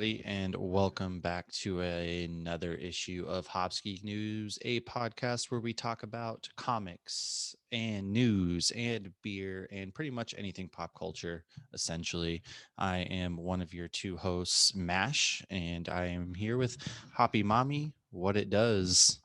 everybody, and welcome back to another issue of Hopsky News, a podcast where we talk about comics and news and beer and pretty much anything pop culture, essentially. I am one of your two hosts, Mash, and I am here with Hoppy Mommy. What it does.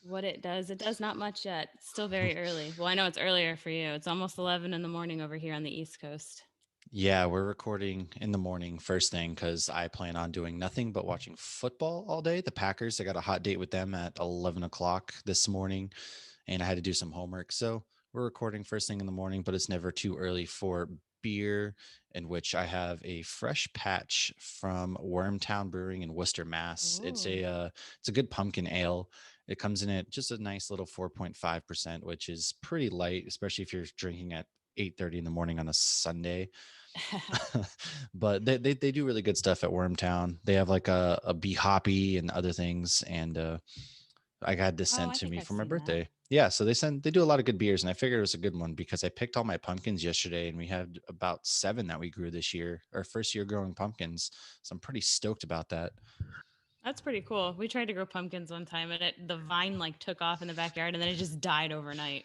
What it does not much yet. It's still very early. Well, I know it's earlier for you. It's almost 11 in the morning over here on the East Coast. Yeah, we're recording in the morning first thing because I plan on doing nothing but watching football all day. The Packers, I got a hot date with them at 11 o'clock this morning, and I had to do some homework. So we're recording first thing in the morning, but it's never too early for beer, in which I have a fresh patch from Wormtown Brewing in Worcester, Mass. Ooh. It's a good pumpkin ale. It comes in at just a nice little 4.5%, which is pretty light, especially if you're drinking at 8:30 in the morning on a Sunday. But they do really good stuff at Wormtown. They have like a bee hoppy and other things, and I had this Oh, sent I to think me I've for my seen that. birthday. Yeah, so they do a lot of good beers, and I figured it was a good one because I picked all my pumpkins yesterday, and we had about 7 that we grew this year, our first year growing pumpkins. So I'm pretty stoked about that. That's pretty cool. We tried to grow pumpkins one time and the vine like took off in the backyard and then it just died overnight. I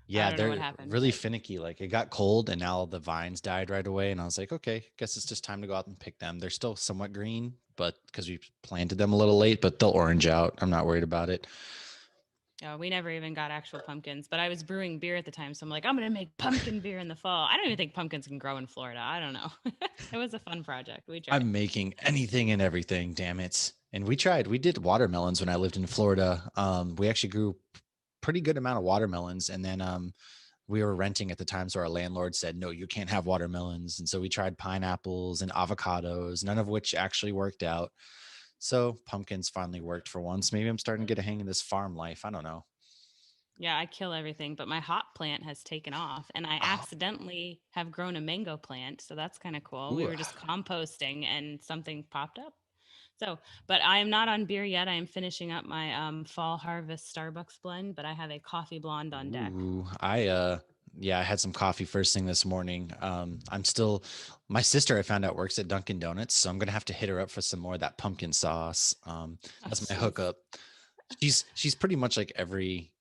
Yeah, don't know what they're happened, really but finicky. Like it got cold and now the vines died right away. And I was like, okay, guess it's just time to go out and pick them. They're still somewhat green, but because we planted them a little late, but they'll orange out. I'm not worried about it. we never even got actual pumpkins. But I was brewing beer at the time, so I'm like, I'm gonna make pumpkin beer in the fall. I don't even think pumpkins can grow in Florida. I don't know. It was a fun project. We tried. I'm making anything and everything, damn it. And we tried. We did watermelons when I lived in Florida. We actually grew pretty good amount of watermelons, and then we were renting at the time, so our landlord said, "No, you can't have watermelons." And so we tried pineapples and avocados, none of which actually worked out. So pumpkins finally worked for once. Maybe I'm starting to get a hang of this farm life. I don't know. Yeah, I kill everything, but my hop plant has taken off and I Oh, accidentally have grown a mango plant. So that's kind of cool. We ooh. were just composting and something popped up. So, but I am not on beer yet. I am finishing up my fall harvest Starbucks blend, but I have a coffee blonde on deck. Ooh, I had some coffee first thing this morning. I'm still my sister I found out works at Dunkin' Donuts, so I'm gonna have to hit her up for some more of that pumpkin sauce. Oh, That's my jeez. hookup. She's pretty much like every,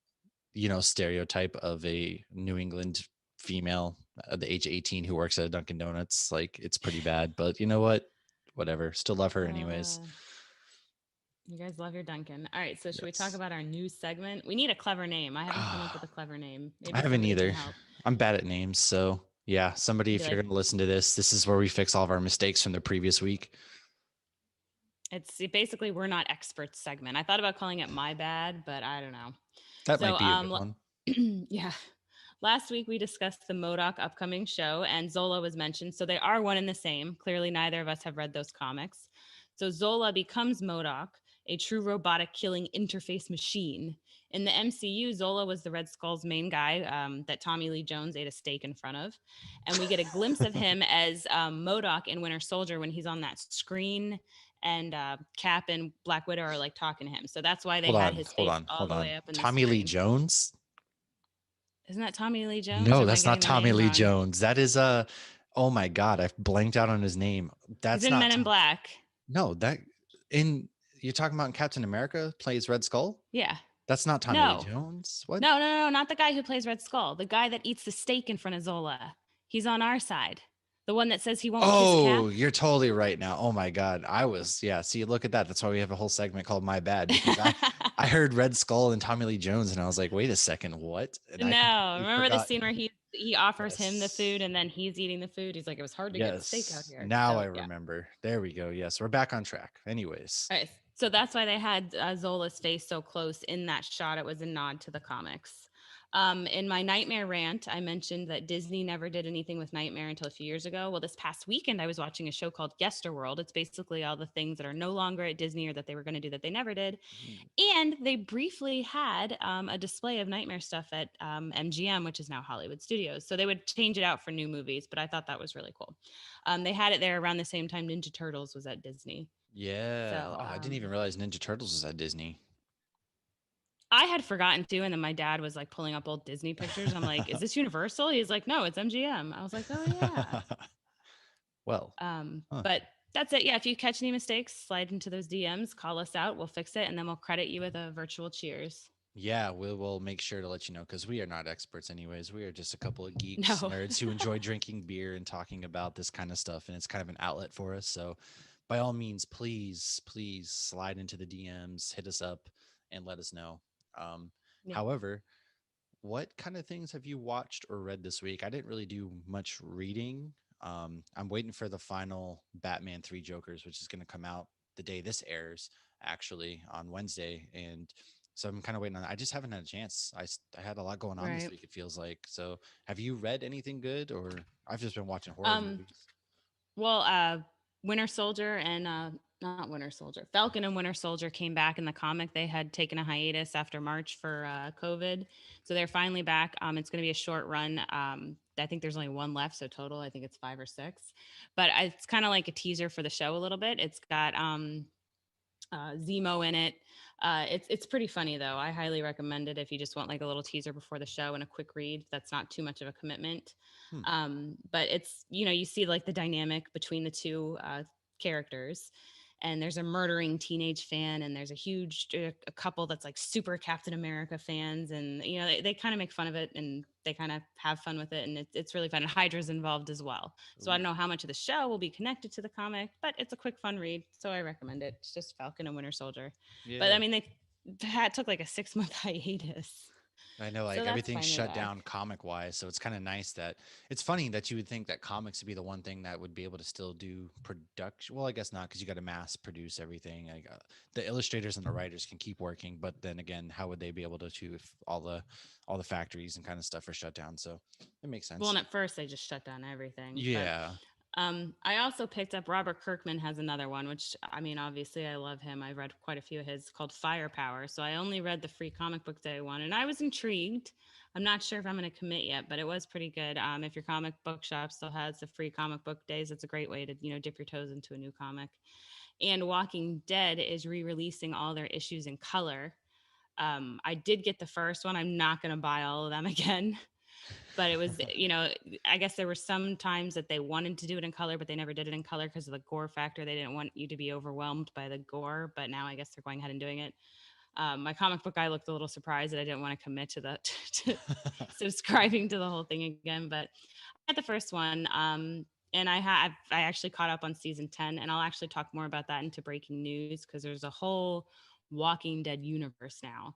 stereotype of a New England female at the age of 18 who works at a Dunkin' Donuts. Like it's pretty bad, but you know what? Whatever. Still love her anyways. Uh, you guys love your Dunkin'. All right, so should we talk Yes. about our news segment? We need a clever name. I haven't come up with I a clever name. Maybe haven't somebody can either. help. I'm bad at names, so yeah. Somebody, Be if you're like, gonna listen to this, this is where we fix all of our mistakes from the previous week. it's basically we're not experts segment. I thought about calling it my bad, but I don't know. That So might be a good one. yeah. Last week we discussed the Modoc upcoming show and Zola was mentioned. So they are one and the same. Clearly neither of us have read those comics. So Zola becomes Modoc, a true robotic killing interface machine. In the MCU, Zola was the Red Skull's main guy that Tommy Lee Jones ate a steak in front of. And we get a glimpse of him as Modoc in Winter Soldier when he's on that screen and Cap and Black Widow are like talking to him. So that's why they Hold had on, his hold face on, all hold the on. way up in the Tommy Lee screen. Jones? Isn't that Tommy Lee Jones, or No, am I that's not getting the Tommy name Lee wrong? Jones. That is oh my god, I've blanked out on his name. He's That's in not Men in Black. No, that in you're talking about in Captain America plays Red Skull? Yeah. That's not Tommy Lee No. Jones. What? No, not the guy who plays Red Skull. The guy that eats the steak in front of Zola. He's on our side. The one that says he won't kiss Oh, Cap. you're totally right now. Oh my God. Yeah. See, look at that. That's why we have a whole segment called My Bad because I heard Red Skull and Tommy Lee Jones and I was like, wait a second, what? And I No. completely Remember the forgot. scene where he offers him the food Yes. and then he's eating the food? He's like, it was hard to get steak out Yes. here. Now I So, yeah. remember. There we go. Yes. We're back on track. Anyways. All right. So that's why they had Zola's face so close in that shot. It was a nod to the comics. In my Nightmare rant, I mentioned that Disney never did anything with Nightmare until a few years ago. Well, this past weekend, I was watching a show called Yesterworld. It's basically all the things that are no longer at Disney or that they were going to do that they never did. Mm. And they briefly had a display of Nightmare stuff at MGM, which is now Hollywood Studios. So they would change it out for new movies, but I thought that was really cool. They had it there around the same time Ninja Turtles was at Disney. Yeah. So Oh, I didn't even realize Ninja Turtles was at Disney. I had forgotten to, and then my dad was like pulling up old Disney pictures. I'm like, "Is this Universal?" He's like, "No, it's MGM." I was like, "Oh yeah." Well, huh. But That's it. Yeah. If you catch any mistakes, slide into those DMs, call us out. We'll fix it, and then we'll credit you with a virtual cheers. Yeah, we'll make sure to let you know because we are not experts, anyways. We are just a couple of geeks, No. nerds who enjoy drinking beer and talking about this kind of stuff, and it's kind of an outlet for us. So, by all means, please slide into the DMs, hit us up, and let us know. Um, Yeah. However, what kind of things have you watched or read this week? I didn't really do much reading. I'm waiting for the final Batman 3 Jokers, which is going to come out the day this airs, actually on Wednesday. And so I'm kind of waiting on that. I just haven't had a chance. I had a lot going on this Right. week, it feels like. So have you read anything good, or I've just been watching horror Um, movies? well, Winter Soldier and not Winter Soldier, Falcon and Winter Soldier came back in the comic. They had taken a hiatus after March for COVID, so they're finally back. It's going to be a short run. I think there's only one left, so total, I think it's 5 or 6. But it's kind of like a teaser for the show a little bit. It's got Zemo in it. It's pretty funny though. I highly recommend it if you just want like a little teaser before the show and a quick read. That's not too much of a commitment. Hmm. But it's, you see like the dynamic between the two characters. And there's a murdering teenage fan, and there's a huge a couple that's like super Captain America fans, and they kind of make fun of it, and they kind of have fun with it, and it's really fun. And Hydra's involved as well. So I Ooh, don't know how much of the show will be connected to the comic, but it's a quick, fun read. So I recommend it. It's just Falcon and Winter Soldier. But I yeah. mean, they had took like a 6 month hiatus. I know, So like that's everything's finally shut back. down comic wise, so it's kind of nice that it's funny that you would think that comics would be the one thing that would be able to still do production. Well, I guess not, because you got to mass produce everything. Like, the illustrators and the writers can keep working, but then again, how would they be able to if all the factories and kind of stuff are shut down? So it makes Well, and sense. at first they just shut down everything. But Yeah, I also picked up Robert Kirkman has another one, which I mean, obviously I love him. I read quite a few of his called Firepower. So I only read the free comic book day one, and I was intrigued. I'm not sure if I'm going to commit yet, but it was pretty good. If your comic book shop still has the free comic book days, it's a great way to dip your toes into a new comic. And Walking Dead is re-releasing all their issues in color. I did get the first one. I'm not going to buy all of them again, but it was, I guess there were some times that they wanted to do it in color, but they never did it in color because of the gore factor. They didn't want you to be overwhelmed by the gore, but now I guess they're going ahead and doing it. My comic book guy looked a little surprised that I didn't want to commit to the to subscribing to the whole thing again, but I had the first one. And I actually caught up on season 10, and I'll actually talk more about that into breaking news because there's a whole Walking Dead universe now.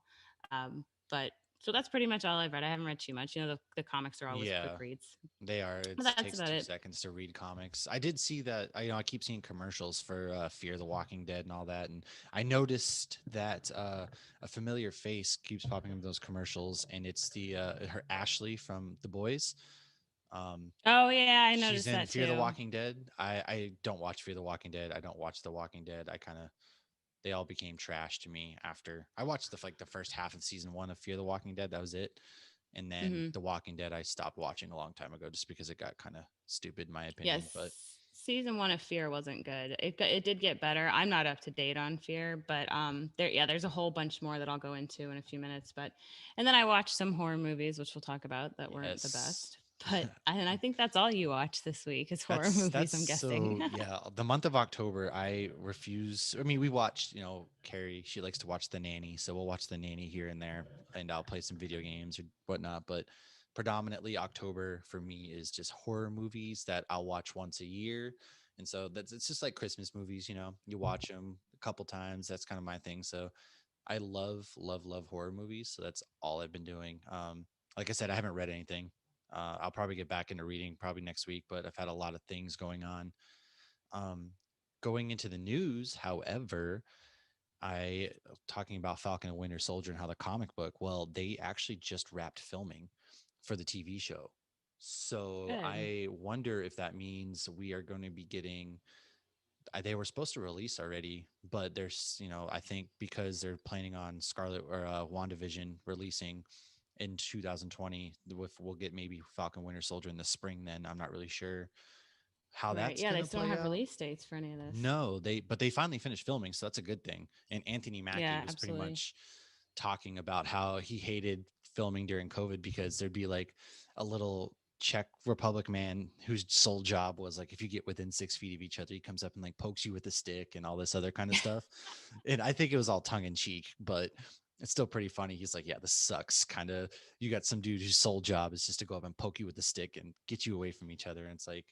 But so that's pretty much all I've read. I haven't read too much. The comics are always quick yeah. reads. They are. It But that's takes about two it. seconds to read comics. I did see that. I keep seeing commercials for Fear the Walking Dead and all that, and I noticed that a familiar face keeps popping up in those commercials, and it's the her Ashley from The Boys. Um, Oh yeah, I she's noticed in that Fear the too. Walking Dead. I don't watch Fear the Walking Dead. I don't watch The Walking Dead. I kind of they all became trash to me after I watched the first half of season 1 of Fear the Walking Dead. That was it. And then Hmm. The Walking Dead I stopped watching a long time ago just because it got kind of stupid in my opinion. But Yes, season one of Fear wasn't good. It did get better. I'm not up to date on Fear, but there's a whole bunch more that I'll go into in a few minutes. But and then I watched some horror movies, which we'll talk about that weren't the yes. best. And I think that's all you watched this week is horror That's movies. I'm guessing. so yeah. The month of October, I refuse. I mean, we watched. Carrie. She likes to watch The Nanny, so we'll watch The Nanny here and there, and I'll play some video games or whatnot. But predominantly, October for me is just horror movies that I'll watch once a year, and so it's just like Christmas movies. You watch them a couple times. That's kind of my thing. So I love horror movies. So that's all I've been doing. Like I said, I haven't read anything. I'll probably get back into reading probably next week, but I've had a lot of things going on. Um, Going into the news, however, I talking about Falcon and Winter Soldier and how the comic book, well, they actually just wrapped filming for the TV show. So Good. I wonder if that means we are going to be getting they were supposed to release already, but there's, I think because they're planning on Scarlet or WandaVision releasing in 2020, we'll get maybe Falcon Winter Soldier in the spring. Then I'm not really sure how Right. that's Yeah, they gonna still don't play have out. release dates for any of this. No, they finally finished filming, so that's a good thing. And Anthony Mackie Yeah, was pretty absolutely. much talking about how he hated filming during COVID because there'd be like a little Czech Republic man whose sole job was like, if you get within 6 feet of each other, he comes up and like pokes you with a stick and all this other kind of stuff. And I think it was all tongue in cheek, but it's still pretty funny. He's like, yeah, this sucks. Kind of, you got some dude whose sole job is just to go up and poke you with a stick and get you away from each other. And it's like,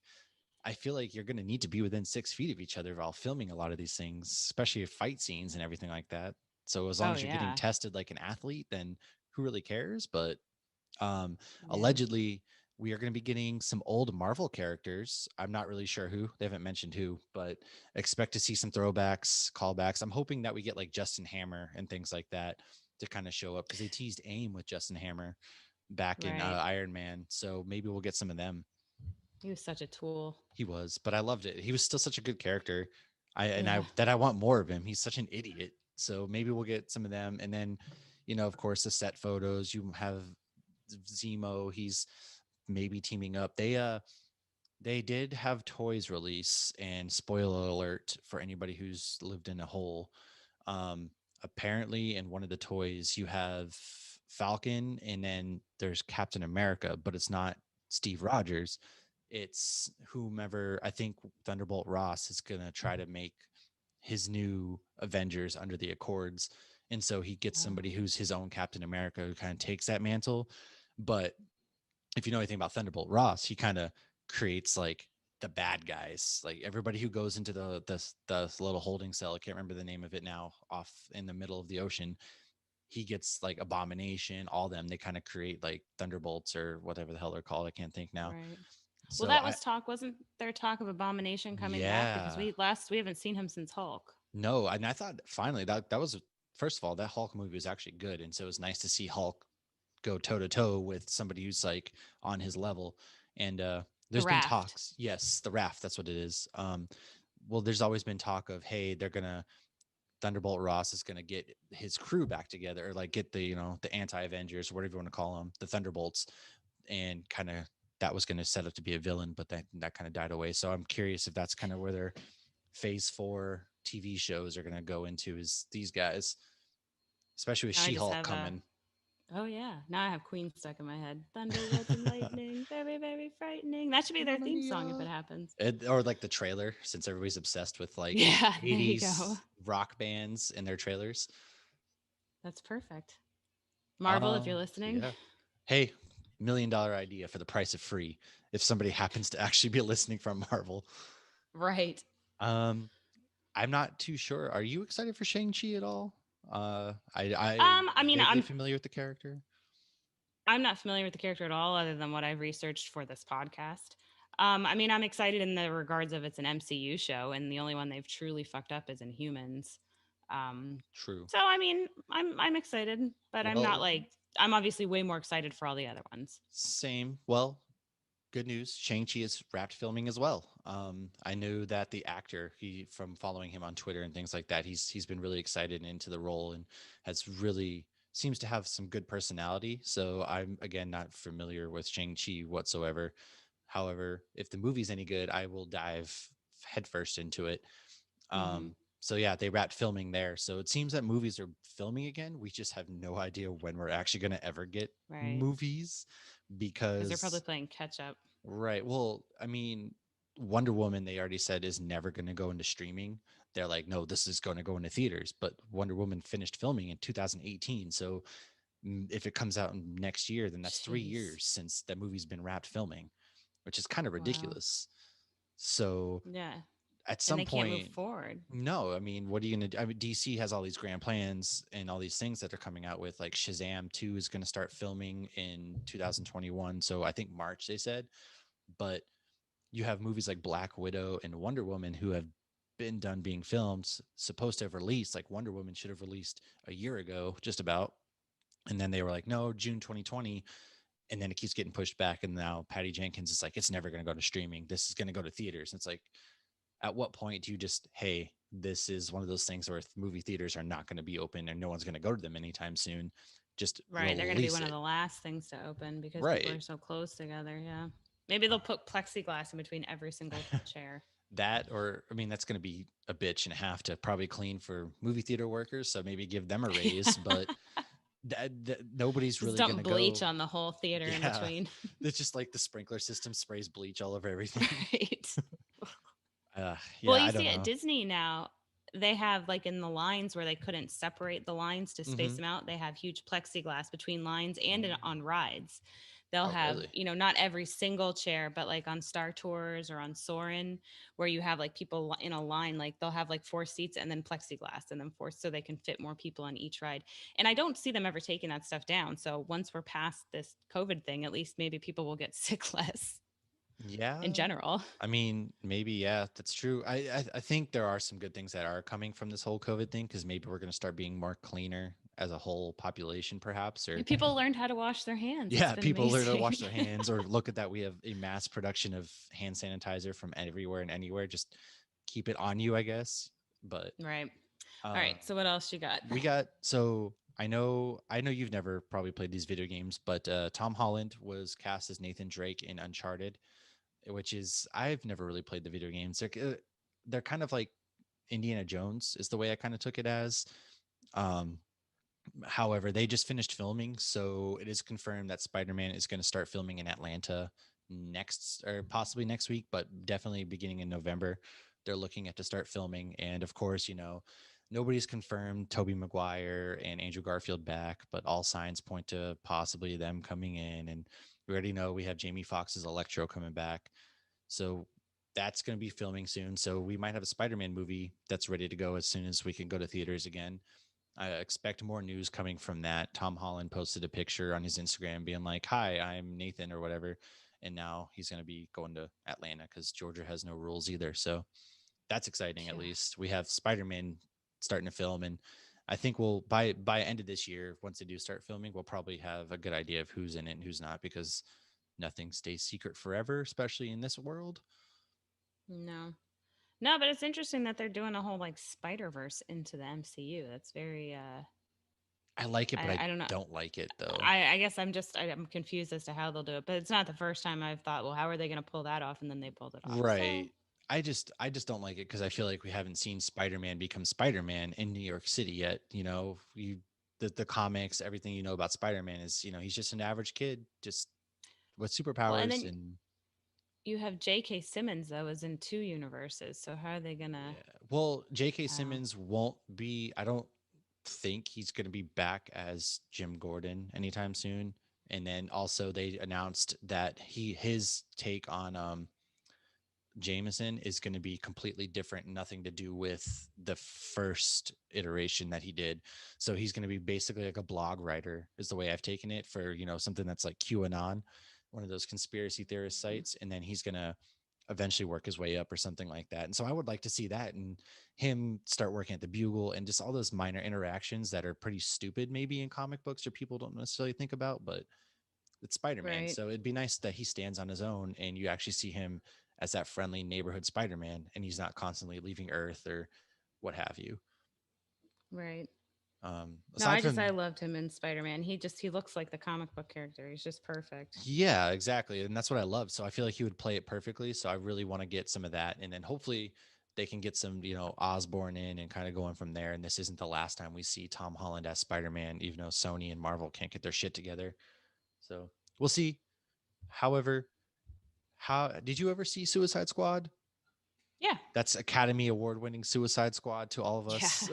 I feel like you're going to need to be within 6 feet of each other while filming a lot of these things, especially fight scenes and everything like that. So as long Oh as you're getting yeah. tested like an athlete, then who really cares? But um, Yeah. allegedly, we are going to be getting some old Marvel characters. I'm not really sure who. They haven't mentioned who, but expect to see some throwbacks, callbacks. I'm hoping that we get like Justin Hammer and things like that to kind of show up because they teased AIM with Justin Hammer back in Right. Iron Man. So maybe we'll get some of them. He was such a tool. He was, but I loved it. He was still such a good character. I Yeah. that I want more of him. He's such an idiot. So maybe we'll get some of them. And then, of course, the set photos. You have Zemo. He's maybe teaming up. They did have toys release, and spoiler alert for anybody who's lived in a hole. Um, Apparently, in one of the toys, you have Falcon, and then there's Captain America, but it's not Steve Rogers. It's whomever. I think Thunderbolt Ross is gonna try to make his new Avengers under the Accords, and so he gets Oh. somebody who's his own Captain America who kind of takes that mantle. But if you know anything about Thunderbolt Ross, he kind of creates like the bad guys, like everybody who goes into the little holding cell. I can't remember the name of it now. Off in the middle of the ocean, he gets like Abomination, all them. They kind of create like Thunderbolts or whatever the hell they're called. I can't think now. Right. Well, So that I was talk. Wasn't there talk of Abomination coming back? Because yeah, we haven't seen him since Hulk. no, and I thought finally that was first of all that Hulk movie was actually good, and so it was nice to see Hulk go toe to toe with somebody who's like on his level. And The there's been raft. talks. Yes, the raft. That's what it is. Well, there's always been talk of, hey, they're gonna Thunderbolt Ross is gonna get his crew back together, or like get the the anti Avengers, whatever you want to call them, the Thunderbolts, and kind of that was going to set up to be a villain, but that kind of died away. So I'm curious if that's kind of where their Phase 4 TV shows are going to go into, is these guys, especially with Now I just She-Hulk have a. coming. Oh yeah. Now I have Queen stuck in my head. Thunderbolts and lightning, very very frightening. That should be their Mamma theme song if it mia. happens. Or like the trailer, since everybody's obsessed with like Yeah. There you go. 80s rock bands in their trailers. That's perfect. Marvel, if you're So listening. yeah. Hey, $1 million idea for the price of free if somebody happens to actually be listening from Marvel. Right. Um, I'm not too sure. Are you excited for Shang-Chi at all? I I mean, vaguely familiar with the character. I'm not familiar with the character at all, other than what I've researched for this podcast. I mean, I'm excited in the regards of it's an MCU show, and the only one they've truly fucked up is Inhumans. Um, True. so I mean, I'm excited, but I'm not Well, like I'm obviously way more excited for all the other ones. same. Well, good news. Shang-Chi is wrapped filming as well. I knew that the actor, he from following him on Twitter and things like that, he's been really excited and into the role and has really seems to have some good personality. So I'm again not familiar with Shang-Chi whatsoever. However, if the movie's any good, I will dive headfirst into it. Hmm. So yeah, they wrapped filming there. So it seems that movies are filming again. We just have no idea when we're actually going to ever get Right. movies Because they're probably because playing catch up. right. Well, I mean, Wonder Woman they already said is never going to go into streaming. They're like, no, this is going to go into theaters. But Wonder Woman finished filming in 2018. So if it comes out next year, then that's three Jeez. years since that movie's been wrapped filming, which is kind of Wow. ridiculous. So Yeah. at And some they can't move point, forward. no, I mean, what are you gonna do? I mean, DC has all these grand plans and all these things that they're coming out with. Like Shazam 2 is going to start filming in 2021. So I think March they said. But you have movies like Black Widow and Wonder Woman who have been done being filmed, supposed to have released. Like Wonder Woman should have released a year ago, just about. And then they were like, no, June 2020. And then it keeps getting pushed back. And now Patty Jenkins is like, it's never going to go to streaming. This is going to go to theaters. And it's like, at what point do you just, hey, this is one of those things where movie theaters are not going to be open and no one's going to go to them anytime soon, just Right. They're going to be release one of it. the last things to open because people Right. are so close together. Yeah. Maybe they'll put plexiglass in between every single chair. That, or I mean, that's going to be a bitch and a half to probably clean for movie theater workers, so maybe give them a raise. But Nobody's Just really dump gonna bleach go. on the whole theater in Yeah, between. it's just like the sprinkler system sprays bleach all over everything. Right. Well, Yeah, you I see don't at know. Disney now, they have like in the lines where they couldn't separate the lines to space Hmm. them out, they have huge plexiglass between lines and on rides. They'll Oh, have, really? not every single chair, but like on Star Tours or on Soarin', where you have like people in a line, like they'll have like four seats and then plexiglass and then four so they can fit more people on each ride. And I don't see them ever taking that stuff down. So once we're past this COVID thing, at least maybe people will get sick less in Yeah. general. I mean, maybe, yeah, that's true. I think there are some good things that are coming from this whole COVID thing because maybe we're going to start being more cleaner as a whole population, perhaps. Or, People learned how to wash their hands. It's yeah, been people learn to amazing. wash their hands or look at that. We have a mass production of hand sanitizer from everywhere and anywhere. Just keep it on you, I guess. But Right. All uh, right. So what else you got? we got, so I know you've never probably played these video games, but Tom Holland was cast as Nathan Drake in Uncharted, which is, I've never really played the video games. They're kind of like Indiana Jones is the way I kind of took it as. Um, However, they just finished filming, so it is confirmed that Spider-Man is going to start filming in Atlanta next, or possibly next week, but definitely beginning in November. They're looking at to start filming, and of course, nobody's confirmed Tobey Maguire and Andrew Garfield back, but all signs point to possibly them coming in. And we already know we have Jamie Foxx's Electro coming back, so that's going to be filming soon. So we might have a Spider-Man movie that's ready to go as soon as we can go to theaters again. I expect more news coming from that. Tom Holland posted a picture on his Instagram being like, "Hi, I'm Nathan," or whatever. And now he's going to be going to Atlanta because Georgia has no rules either. So that's exciting. At Yeah. least we have Spider-Man starting to film, and I think we'll by end of this year, once they do start filming, we'll probably have a good idea of who's in it and who's not, because nothing stays secret forever, especially in this world. No. No, but it's interesting that they're doing a whole like Spider Verse into the MCU. That's very. I like it, but I I don't know. don't like it though. I guess I'm confused as to how they'll do it, but it's not the first time I've thought, well, how are they going to pull that off? And then they pulled it off. So Right. I just don't like it because I feel like we haven't seen Spider-Man become Spider-Man in New York City yet. The comics, everything you know about Spider-Man is, he's just an average kid, just with well, and superpowers. then And you have J.K. Simmons though, is in two universes. So how are they gonna? yeah, well, J.K. Uh, Simmons won't be. I don't think he's going to be back as Jim Gordon anytime soon. And then also they announced that his take on Jameson is going to be completely different, nothing to do with the first iteration that he did. So he's going to be basically like a blog writer, is the way I've taken it, for, something that's like QAnon, one of those conspiracy theorist mhm. sites. And then he's going to eventually work his way up or something like that. And so I would like to see that, and him start working at the Bugle, and just all those minor interactions that are pretty stupid, maybe in comic books, or people don't necessarily think about, but it's Spider-Man. Right. So it'd be nice that he stands on his own and you actually see him as that friendly neighborhood Spider-Man, and he's not constantly leaving Earth or what have you. Right. No, Aside I from, loved him in Spider Man. He looks like the comic book character. He's just perfect. yeah, exactly. And that's what I love. So I feel like he would play it perfectly. So I really want to get some of that. And then hopefully they can get some, Osborn in and kind of going from there. And this isn't the last time we see Tom Holland as Spider-Man, even though Sony and Marvel can't get their shit together. So we'll see. However, how did you ever see Suicide Squad? Yeah. That's Academy Award winning Suicide Squad to all of Yeah. us.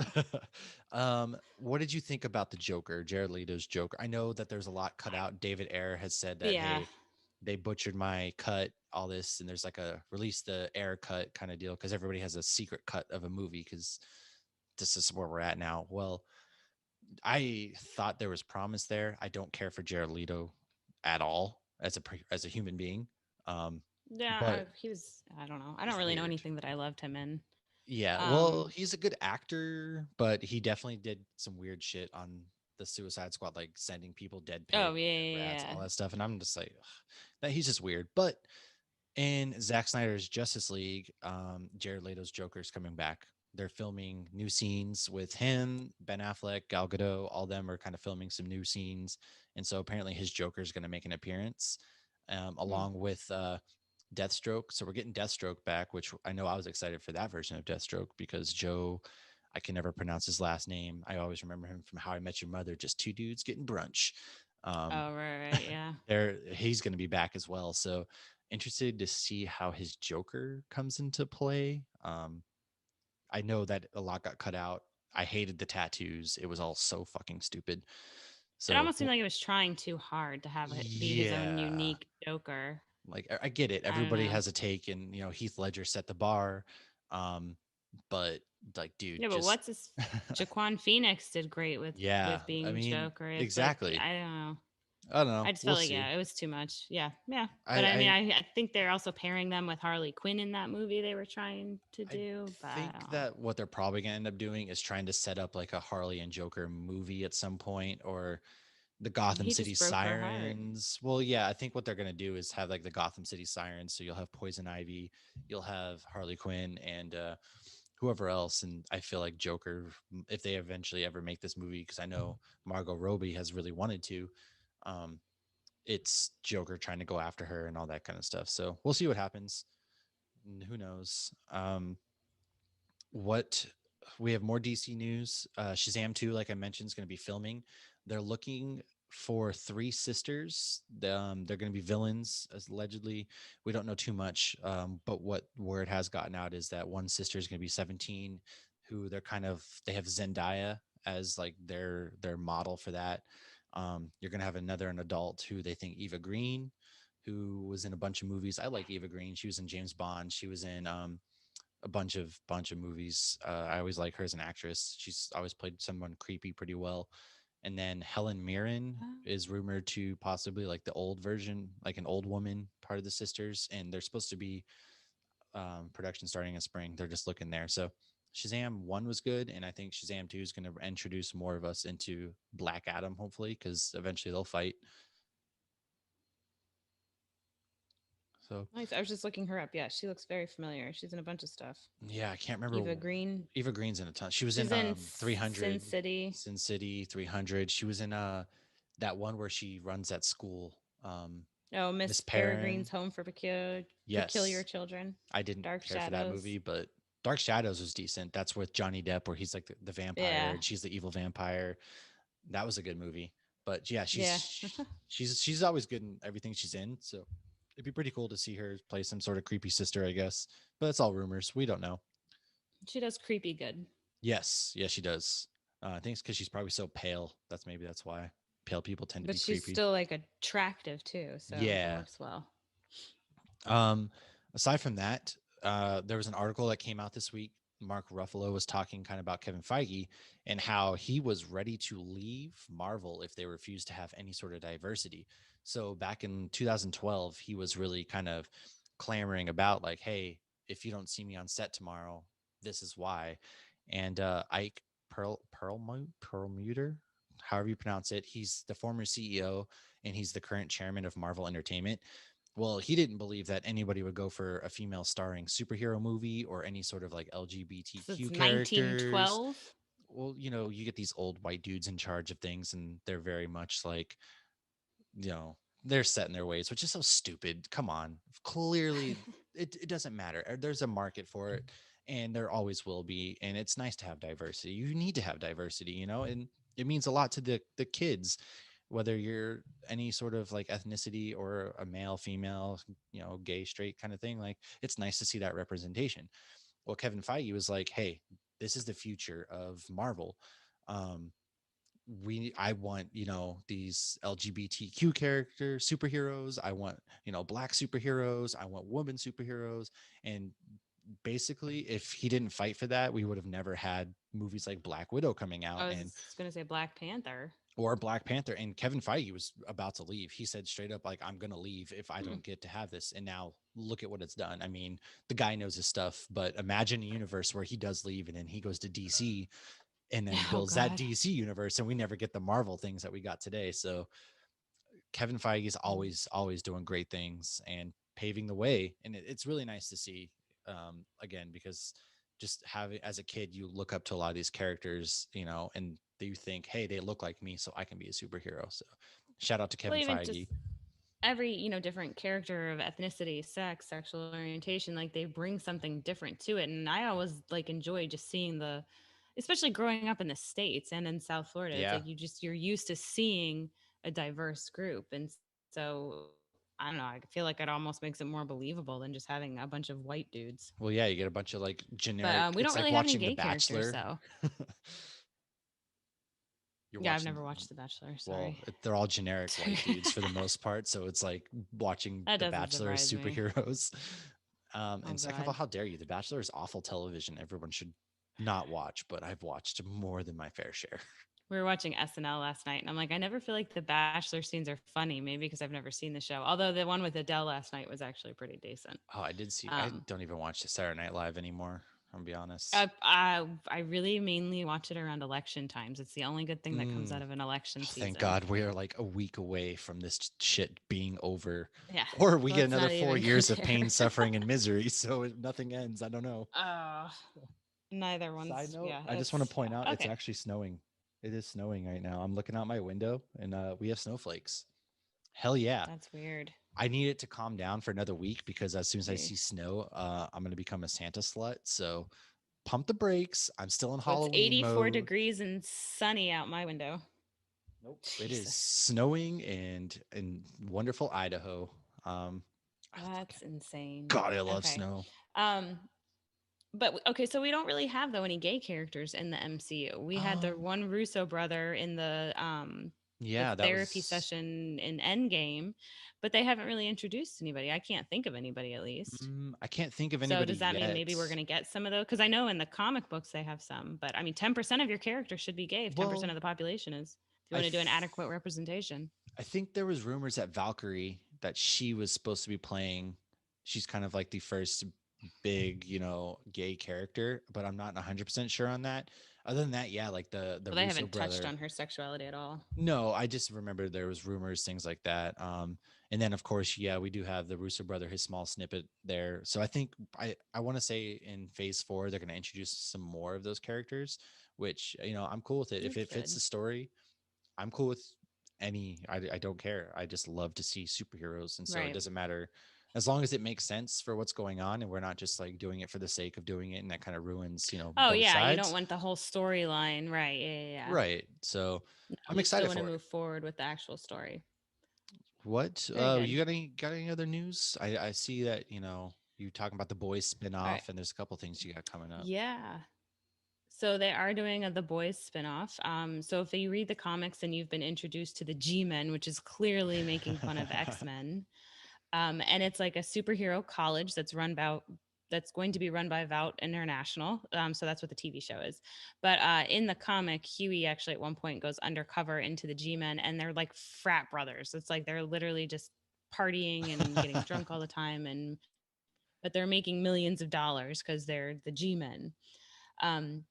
What did you think about the Joker, Jared Leto's Joker? I know that there's a lot cut out. David Ayer has said that, Yeah. hey, they butchered my cut, all this, and there's like a release the air cut kind of deal because everybody has a secret cut of a movie because this is where we're at now. Well, I thought there was promise there. I don't care for Jared Leto at all as a human being. Um, Yeah. but He was, I don't know. I don't he's really know weird. anything that I loved him in. Yeah, well, Um, he's a good actor, but he definitely did some weird shit on the Suicide Squad, like sending people dead oh, pigs, yeah. dead Yeah. rats, Yeah. all that stuff. And I'm just like, ugh, that he's just weird. But in Zack Snyder's Justice League, Jared Leto's Joker's coming back. They're filming new scenes with him, Ben Affleck, Gal Gadot. All them are kind of filming some new scenes, and so apparently his Joker is going to make an appearance, Hmm. along with Deathstroke. So we're getting Deathstroke back, which I know I was excited for that version of Deathstroke because Joe, I can never pronounce his last name. I always remember him from How I Met Your Mother, just two dudes getting brunch. Um, Oh, right, yeah. he's going to be back as well. So interested to see how his Joker comes into play. I know that a lot got cut out. I hated the tattoos. It was all so fucking stupid. It So almost seemed like it was trying too hard to have it be his own yeah, unique Joker. like I get it. I don't Everybody know. has a take, and Heath Ledger set the bar. Um, but like, dude, Yeah, but just what's his Jaquan Phoenix did great with yeah. I being mean, Joker. It's like exactly. I don't know. I don't know. I just We'll felt like see. yeah, it was too much. Yeah, yeah. But I I mean, I I think they're also pairing them with Harley Quinn in that movie they were trying to I do. But I think don't know. that what they're probably gonna end up doing is trying to set up like a Harley and Joker movie at some point, or the Gotham He City just broke her heart. Sirens. Well, yeah, I think what they're gonna do is have like the Gotham City Sirens. So you'll have Poison Ivy, you'll have Harley Quinn, and whoever else. And I feel like Joker, if they eventually ever make this movie, because I know Margot Robbie has really wanted to, um, it's Joker trying to go after her and all that kind of stuff. So we'll see what happens. Who knows? What We have more DC news. Shazam 2, like I mentioned, is going to be filming. They're looking for three sisters. They're going to be villains, allegedly. We don't know too much, but what word has gotten out is that one sister is going to be 17, who they have Zendaya as like their model for that. You're going to have an adult who they think Eva Green, who was in a bunch of movies. I like Eva Green. She was in James Bond. She was in a bunch of movies. I always like her as an actress. She's always played someone creepy pretty well. And then Helen Mirren Oh, is rumored to possibly like the old version, like an old woman part of the sisters, and they're supposed to be production starting in spring. They're just looking there. So Shazam 1 was good, and I think Shazam 2 is going to introduce more of us into Black Adam, hopefully, because eventually they'll fight. So nice. I was just looking her up. Yeah, she looks very familiar. She's in a bunch of stuff. yeah, I can't remember. Eva Green. Eva Green's in a ton. She was She's in in Sin 300, City. Sin City, 300. She was in that one where she runs that school. Oh, Miss Miss Perrin. Peregrine's Home for Peculiar Yes, Children. I didn't Dark care for that Shadows. movie, but Dark Shadows was decent. That's with Johnny Depp, where he's like the vampire Yeah, and she's the evil vampire. That was a good movie. But yeah, yeah. she's always good in everything she's in. So it'd be pretty cool to see her play some sort of creepy sister, I guess. But it's all rumors. We don't know. She does creepy good, Yes, she does. I think it's because she's probably so pale. That's why pale people tend to but be she's creepy. still like attractive too, so it Yeah. works well. Um, Aside from that, there was an article that came out this week. Mark Ruffalo was talking kind of about Kevin Feige and how he was ready to leave Marvel if they refused to have any sort of diversity. So back in 2012, he was really kind of clamoring about like, hey, if you don't see me on set tomorrow, this is why. And Ike Perlmutter, however you pronounce it, he's the former CEO and he's the current chairman of Marvel Entertainment. Well, he didn't believe that anybody would go for a female starring superhero movie or any sort of like So it's LGBTQ characters. 1912. Well, you get these old white dudes in charge of things and they're very much like, they're set in their ways, which is so stupid. Come on. Clearly, it doesn't matter. There's a market for it and there always will be. And it's nice to have diversity. You need to have diversity, and it means a lot to the kids, whether you're any sort of like ethnicity or a male, female, gay, straight kind of thing. Like it's nice to see that representation. Well, Kevin Feige was like, hey, this is the future of Marvel. Um, I want, these LGBTQ characters, superheroes. I want, black superheroes. I want woman superheroes. And basically, if he didn't fight for that, we would have never had movies like Black Widow coming I out and was gonna say Black Panther. or Black Panther. And Kevin Feige was about to leave. He said straight up, like, I'm gonna leave if I Hmm. don't get to have this. And now look at what it's done. I mean, the guy knows his stuff, but imagine a universe where he does leave and then he goes to DC and then Oh builds that God. DC universe, and we never get the Marvel things that we got today. So Kevin Feige is Mm. always doing great things and paving the way, and it's really nice to see. Again, because just having as a kid, you look up to a lot of these characters, and you think, hey, they look like me, so I can be a superhero. So shout out to Well, Kevin even just Feige. every different character of ethnicity, sex, sexual orientation, like they bring something different to it, and I always like enjoy just seeing the especially growing up in the States and in South Florida, it's Yeah. like you're used to seeing a diverse group. And so I don't know, I feel like it almost makes it more believable than just having a bunch of white dudes. Well, yeah, you get a bunch of like But generic. we don't It's like really have any watching The gay characters, Bachelor. so You're yeah, I've watching. never watched The Bachelor. Well, Sorry. they're all generic white dudes for the most part. So it's like watching That The doesn't Bachelor surprise me. superheroes. Oh And second of all, God. how dare you? The Bachelor is awful television. Everyone should not watch, but I've watched more than my fair share. We were watching SNL last night, and I'm like, I never feel like the Bachelor scenes are funny. Maybe because I've never seen the show. Although the one with Adele last night was actually pretty decent. Oh, I did see. I Um, don't even watch the Saturday Night Live anymore. I'm gonna be honest. I really mainly watch it around election times. It's the only good thing that comes Mm, out of an election oh, thank season. God we are like a week away from this shit being over, Yeah, or we get let's another not four even go years of there. pain, suffering, and misery. So nothing ends. I don't know. uh, Neither Side one's. note, Yeah, I just want to it's point out it's okay. actually snowing. It is snowing right now. I'm looking out my window and we have snowflakes. Hell yeah. That's weird. I need it to calm down for another week because as soon as I See. see snow, I'm going to become a Santa slut. So pump the brakes. I'm still in So it's Halloween 84 mode. degrees and sunny out my window. Nope. It is Jesus, snowing and in wonderful Idaho. Um, that's insane. God, I love Okay. snow. Um, but okay, so we don't really have though any gay characters in the MCU. We had the Um, one Russo brother in the yeah, that therapy was. session in Endgame, but they haven't really introduced anybody. I can't think of anybody at least. I can't think of So anybody does that mean yet. maybe we're going to get some of those? Because I know in the comic books they have some, but I mean, 10% of your character should be gay if 10% of Well, the population is. If you I want to do an th- adequate representation. I think there was rumors that Valkyrie that she was supposed to be playing. She's kind of like the first big, gay character, but I'm not 100% sure on that. Other than that, yeah, like the Well, they Russo haven't touched brother. on her sexuality at all. No, I just remember there was rumors, things like that. And then of course, yeah, we do have the Russo brother, his small snippet there. So I think I want to say in phase 4, they're going to introduce some more of those characters, which, I'm cool with it. If That's it fits good. the story, I'm cool with I don't care. I just love to see superheroes. And so it Right. doesn't matter as long as it makes sense for what's going on and we're not just like doing it for the sake of doing it. And that kind of ruins, Oh both yeah, you don't sides. want the whole storyline, right? Yeah, yeah, yeah. Right. So No, I'm you still excited want to for it. move forward with the actual story. What Very you good. got any other news? I see that, you talking about the boys All right. spinoff and there's a couple things you got coming up. Yeah. So they are doing a The Boys spinoff. So if you read the comics and you've been introduced to the G-Men, which is clearly making fun of X-Men, and it's like a superhero college that's going to be run by Vout International. So that's what the TV show is. But in the comic, Huey actually at one point goes undercover into the G-Men, and they're like frat brothers. It's like they're literally just partying and getting drunk all the time, and but they're making millions of dollars because they're the G-Men. Um,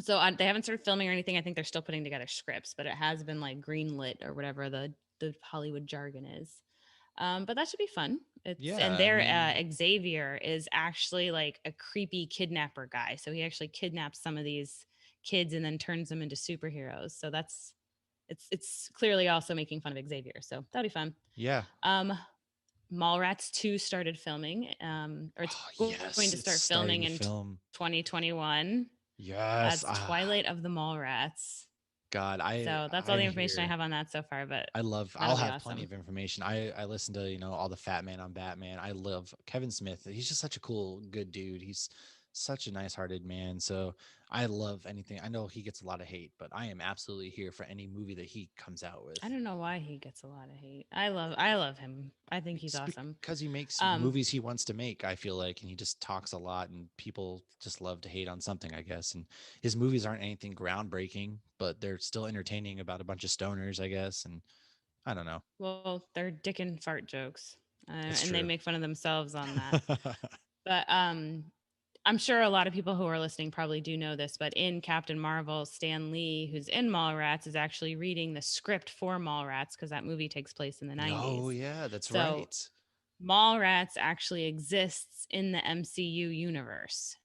they haven't started filming or anything. I think they're still putting together scripts, but it has been like greenlit or whatever the Hollywood jargon is. But that should be fun. It's Yeah, and I their mean, Xavier is actually like a creepy kidnapper guy. So he actually kidnaps some of these kids and then turns them into superheroes. So it's clearly also making fun of Xavier. So that'll be fun. yeah. Um, Mallrats 2 started filming, or it's Oh, going yes, to it's start starting filming to in film. 2021. Yes. That's Twilight of the Mallrats. God, So that's all I'm the information I here. have on that so far, but I'll that'll be have plenty awesome. of information. I listen to, all the Fat Man on Batman. I love Kevin Smith. He's just such a cool, good dude. He's such a nice-hearted man. So I love anything. I know he gets a lot of hate, but I am absolutely here for any movie that he comes out with. I don't know why he gets a lot of hate. I love him. I think he's It's awesome. because he makes Um, movies he wants to make, I feel like, and he just talks a lot and people just love to hate on something, I guess. And his movies aren't anything groundbreaking, but they're still entertaining about a bunch of stoners, I guess. And I don't know. well, they're dick and fart jokes, It's and they true. make fun of themselves on that. But I'm sure a lot of people who are listening probably do know this, but in Captain Marvel, Stan Lee, who's in Mallrats, is actually reading the script for Mallrats because that movie takes place in the Oh 90s. yeah, that's So right. Mallrats actually exists in the MCU universe.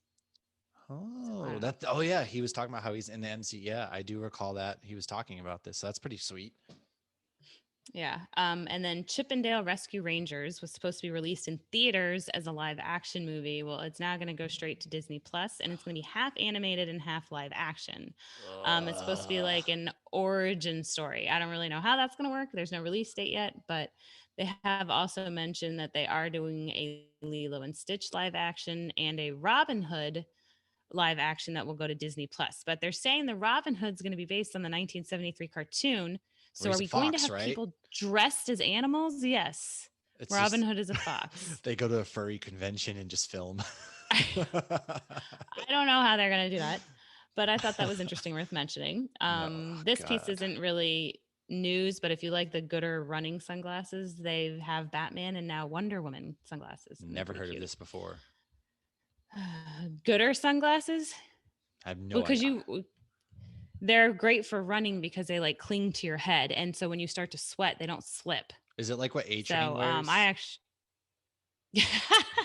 So I Oh, don't know. oh yeah, he was talking about how he's in the MC. Yeah, I do recall that he was talking about this. So that's pretty sweet. Yeah. And then Chippendale Rescue Rangers was supposed to be released in theaters as a live action movie. Well, it's now going to go straight to Disney Plus, and it's going to be half animated and half live action. It's supposed to be Ugh. like an origin story. I don't really know how that's going to work. There's no release date yet, but they have also mentioned that they are doing a Lilo and Stitch live action and a Robin Hood live action that will go to Disney Plus. But they're saying the Robin Hood's going to be based on the 1973 cartoon. Where So are he's a we going to fox, have right? people dressed as animals? Yes. It's Robin just Hood is a fox. they go to a furry convention and just film. I don't know how they're going to do that, but I thought that was interesting, worth mentioning. No, This piece God. isn't really news, but if you like the Gooder running sunglasses, they have Batman and now Wonder Woman sunglasses, and they're Never pretty heard of cute. this before. Gooder sunglasses? I have Well, no because idea. they're great for running because they like cling to your head, and so when you start to sweat, they don't slip. Is it like what A Train So I wears? actually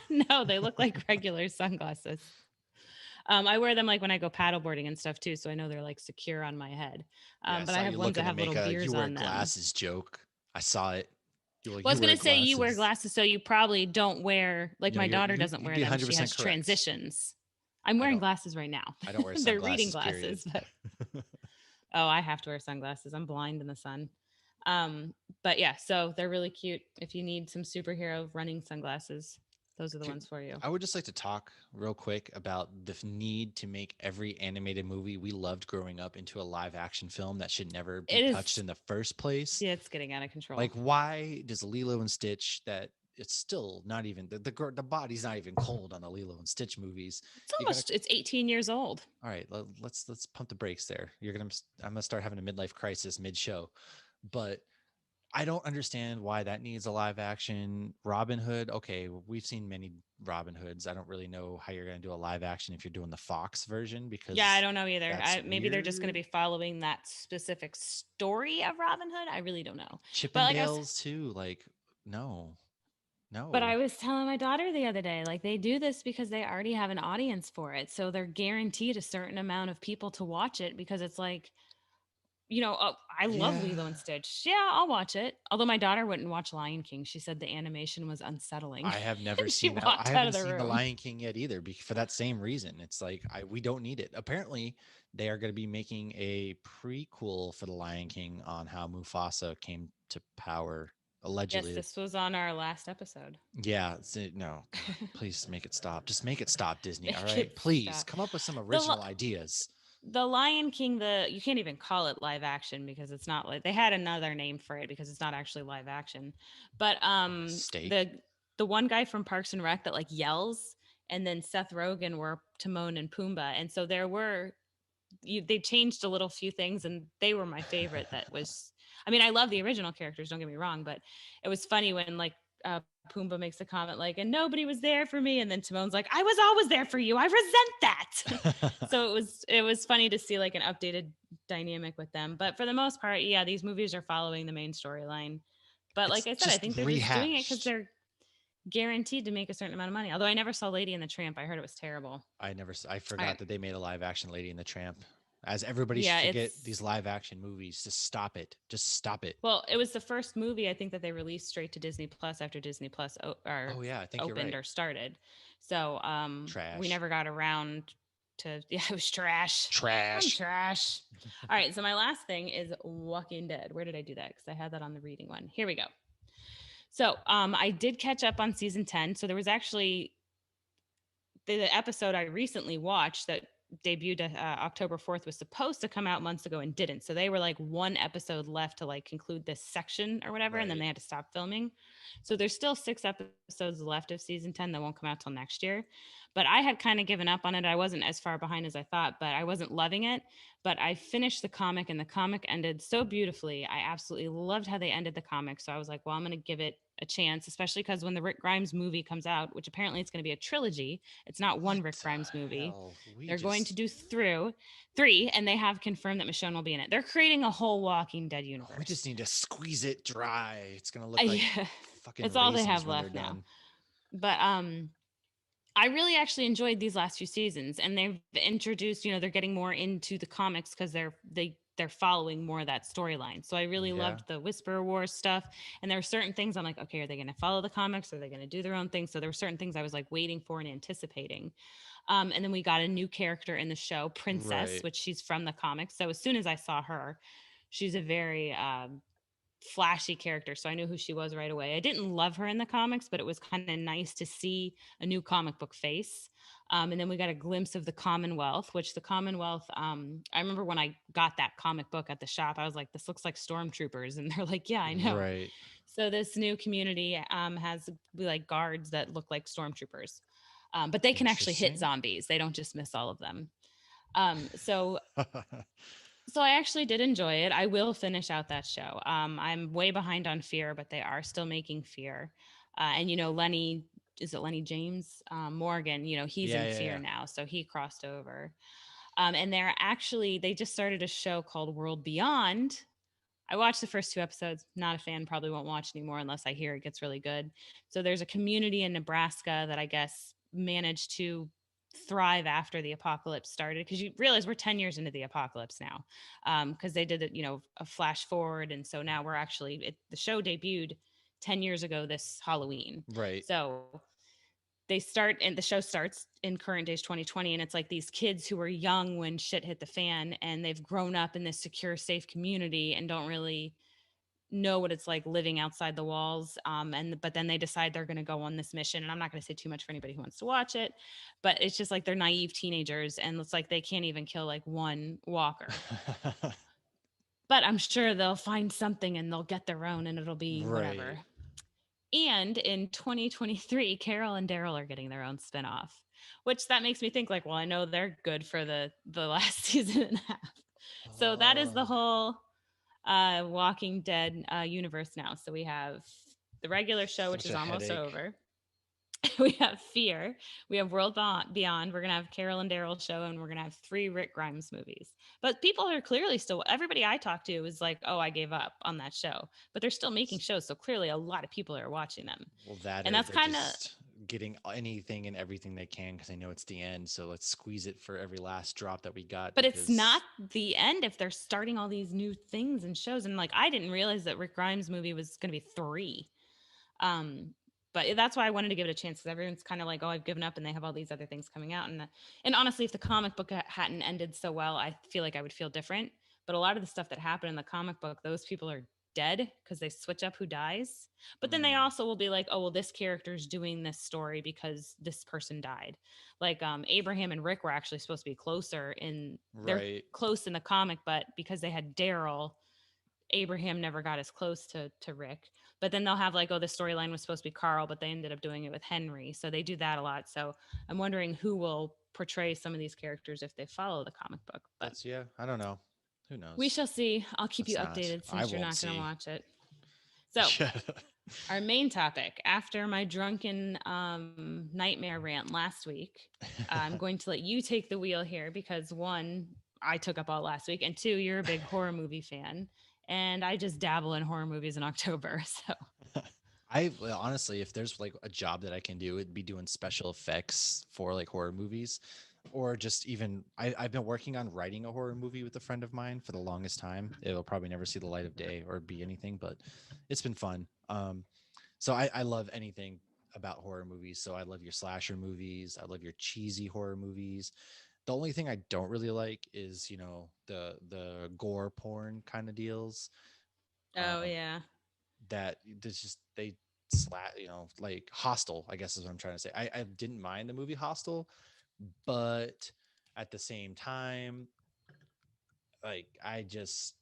no, they look like regular sunglasses. I wear them like when I go paddleboarding and stuff too, so I know they're like secure on my head. Yeah, I But I saw have you ones looking that to have make little a "you beers wear on them. glasses" joke. I saw it. Well, I You was wear gonna say you wear glasses. glasses, so you probably don't wear like No, my daughter doesn't you'd wear be them. She 100% has correct. transitions. I'm I wearing don't glasses right now. I don't wear They're reading sunglasses, period. glasses, but oh, I have to wear sunglasses. I'm blind in the sun. Um, but yeah, so they're really cute. If you need some superhero running sunglasses, those are the Can- ones for you. I would just like to talk real quick about the need to make every animated movie we loved growing up into a live action film that should never be It touched is, in the first place. yeah, it's getting out of control. Like, why does Lilo and Stitch that it's still not even the body's not even cold on the Lilo and Stitch movies. It's You gotta it's 18 years old. all right. Let's pump the brakes there. I'm gonna start having a midlife crisis mid show, but I don't understand why that needs a live action Robin Hood. Okay, we've seen many Robin Hoods. I don't really know how you're going to do a live action if you're doing the Fox version Yeah, I because don't know either. that's Maybe they're just going to weird. be following that specific story of Robin Hood. I really don't know. But like I was Chippendales too. Like, no, But I no. was telling my daughter the other day, like they do this because they already have an audience for it. So they're guaranteed a certain amount of people to watch it because it's like, I love Yeah, Lilo and Stitch. Yeah, I'll watch it. Although my daughter wouldn't watch Lion King. She said the animation was unsettling. I have never And she seen that. I walked out haven't of the seen The room. Lion King yet either for that same reason. It's like we don't need it. Apparently, they are going to be making a prequel for The Lion King on how Mufasa came to power. Yes, Allegedly, this was on our last episode. yeah. No, God, please make it stop. Just make it stop, Disney. All Make right, it please stop. come up with some The original ideas. the Lion King, the you can't even call it live action because it's not like they had another name for it because it's not actually live action. But Steak. the one guy from Parks and Rec that like yells, and then Seth Rogen were Timon and Pumbaa, and so they changed a little few things, and they were my favorite. That was, I mean, I love the original characters. Don't get me wrong, but it was funny when like Pumbaa makes a comment like, "And nobody was there for me," and then Timon's like, "I was always there for you. I resent that." So it was funny to see like an updated dynamic with them. But for the most part, yeah, these movies are following the main storyline. But It's like I said, I just think they're just doing it because rehashed. they're guaranteed to make a certain amount of money. Although I never saw Lady and the Tramp. I heard it was terrible. I I forgot that they made a live action Lady and the Tramp. As everybody Yeah, should get these it's live action movies. Just stop it. Just stop it. well, it was the first movie I think that they released straight to Disney Plus after Disney Plus Oh yeah, I think you're opened right. or started. So we Trash. never got around to yeah, it was trash. I'm Trash. trash. All right, so my last thing is Walking Dead. Where did I do that? Because I had that on the reading one. Here we go. So I did catch up on season 10. So there was actually the episode I recently watched that debuted October 4th was supposed to come out months ago and didn't. So they were like one episode left to like conclude this section or whatever, and then Right. they had to stop filming. So there's still 6 episodes left of season 10 that won't come out till next year. But I had kind of given up on it. I wasn't as far behind as I thought, but I wasn't loving it. But I finished the comic, and the comic ended so beautifully. I absolutely loved how they ended the comic. So I was like, well, I'm going to give it a chance, especially because when the Rick Grimes movie comes out, which apparently it's going to be a trilogy, it's not one What Rick Grimes the movie. hell? We They're going just to do through three, and they have confirmed that Michonne will be in it. They're creating a whole Walking Dead we just universe. need to squeeze it dry. It's gonna look like Yeah, fucking it's all they raisins have when they're left now. done. But I really actually enjoyed these last few seasons, and they've introduced, they're getting more into the comics because they're following more of that storyline. So I really Yeah. loved the Whisperer Wars stuff. And there were certain things I'm like, okay, are they going to follow the comics? Are they going to do their own thing? So there were certain things I was like waiting for and anticipating. And then we got a new character in the show, Princess, Right. which she's from the comics. So as soon as I saw her, she's a very flashy character. So I knew who she was right away. I didn't love her in the comics, but it was kind of nice to see a new comic book face. And then we got a glimpse of the Commonwealth, which the Commonwealth, I remember when I got that comic book at the shop, I was like, this looks like stormtroopers. And they're like, yeah, I know. Right. So this new community has like guards that look like stormtroopers, but they can actually hit Interesting. zombies. They don't just miss all of them. So I actually did enjoy it. I will finish out that show. I'm way behind on Fear, but they are still making Fear. And Lenny, is it Lenny James Morgan? He's Yeah, in yeah, Fear yeah. now, so he crossed over. And they just started a show called World Beyond. I watched the first 2 episodes. Not a fan. Probably won't watch anymore unless I hear it gets really good. So there's a community in Nebraska that I guess managed to thrive after the apocalypse started, because you realize we're 10 years into the apocalypse now, because they did it, a flash forward, and so now we're actually the show debuted 10 years ago this Halloween. Right. So the show starts in current days 2020, and it's like these kids who were young when shit hit the fan, and they've grown up in this secure, safe community and don't really know what it's like living outside the walls. But then they decide they're going to go on this mission, and I'm not going to say too much for anybody who wants to watch it, but it's just like they're naive teenagers, and it's like they can't even kill like one walker. But I'm sure they'll find something and they'll get their own, and it'll be Right. whatever. And in 2023, Carol and Daryl are getting their own spinoff, which that makes me think like, well, I know they're good for the last season and a half. So that is the Oh, whole Walking Dead universe now. So we have the regular show, which such is a almost headache. over. We have Fear. We have World Beyond. We're gonna have Carol and Daryl show, and we're gonna have 3 Rick Grimes movies. But people are clearly still. Everybody I talk to is like, "Oh, I gave up on that show," but they're still making shows. So clearly, a lot of people are watching them, Well, that and or that's they're kind of. just getting anything and everything they can because they know it's the end. So let's squeeze it for every last drop that we got But it's not because the end if they're starting all these new things and shows. And like, I didn't realize that Rick Grimes movie was going to be 3. Um, but that's why I wanted to give it a chance, because everyone's kind of like, oh, I've given up, and they have all these other things coming out. And honestly, if the comic book hadn't ended so well, I feel like I would feel different. But a lot of the stuff that happened in the comic book, those people are dead because they switch up who dies. But then they mm, also will be like, oh, well, this character's doing this story because this person died. Like Abraham and Rick were actually supposed to be closer they're right. close in the comic, but because they had Daryl, Abraham never got as close to Rick. But then they'll have like, oh, the storyline was supposed to be Carl, but they ended up doing it with Henry. So they do that a lot. So I'm wondering who will portray some of these characters if they follow the comic book. But That's yeah. I don't know. Who we knows? shall see. I'll keep you Let's not. updated I since you're won't not going to see. watch it. So Yeah. our main topic, after my drunken nightmare rant last week, I'm going to let you take the wheel here because one, I took up all last week, and two, you're a big horror movie fan, and I just dabble in horror movies in October. So Well, honestly, if there's like a job that I can do, it'd be doing special effects for like horror movies, or just even I've been working on writing a horror movie with a friend of mine for the longest time. It'll probably never see the light of day or be anything, but it's been fun. So I love anything about horror movies. So I love your slasher movies. I love your cheesy horror movies. The only thing I don't really like is the gore porn kind of deals. oh Um, yeah. that there's just they slat like Hostel, I guess is what I'm trying to say. I didn't mind the movie Hostel, but at the same time, like I just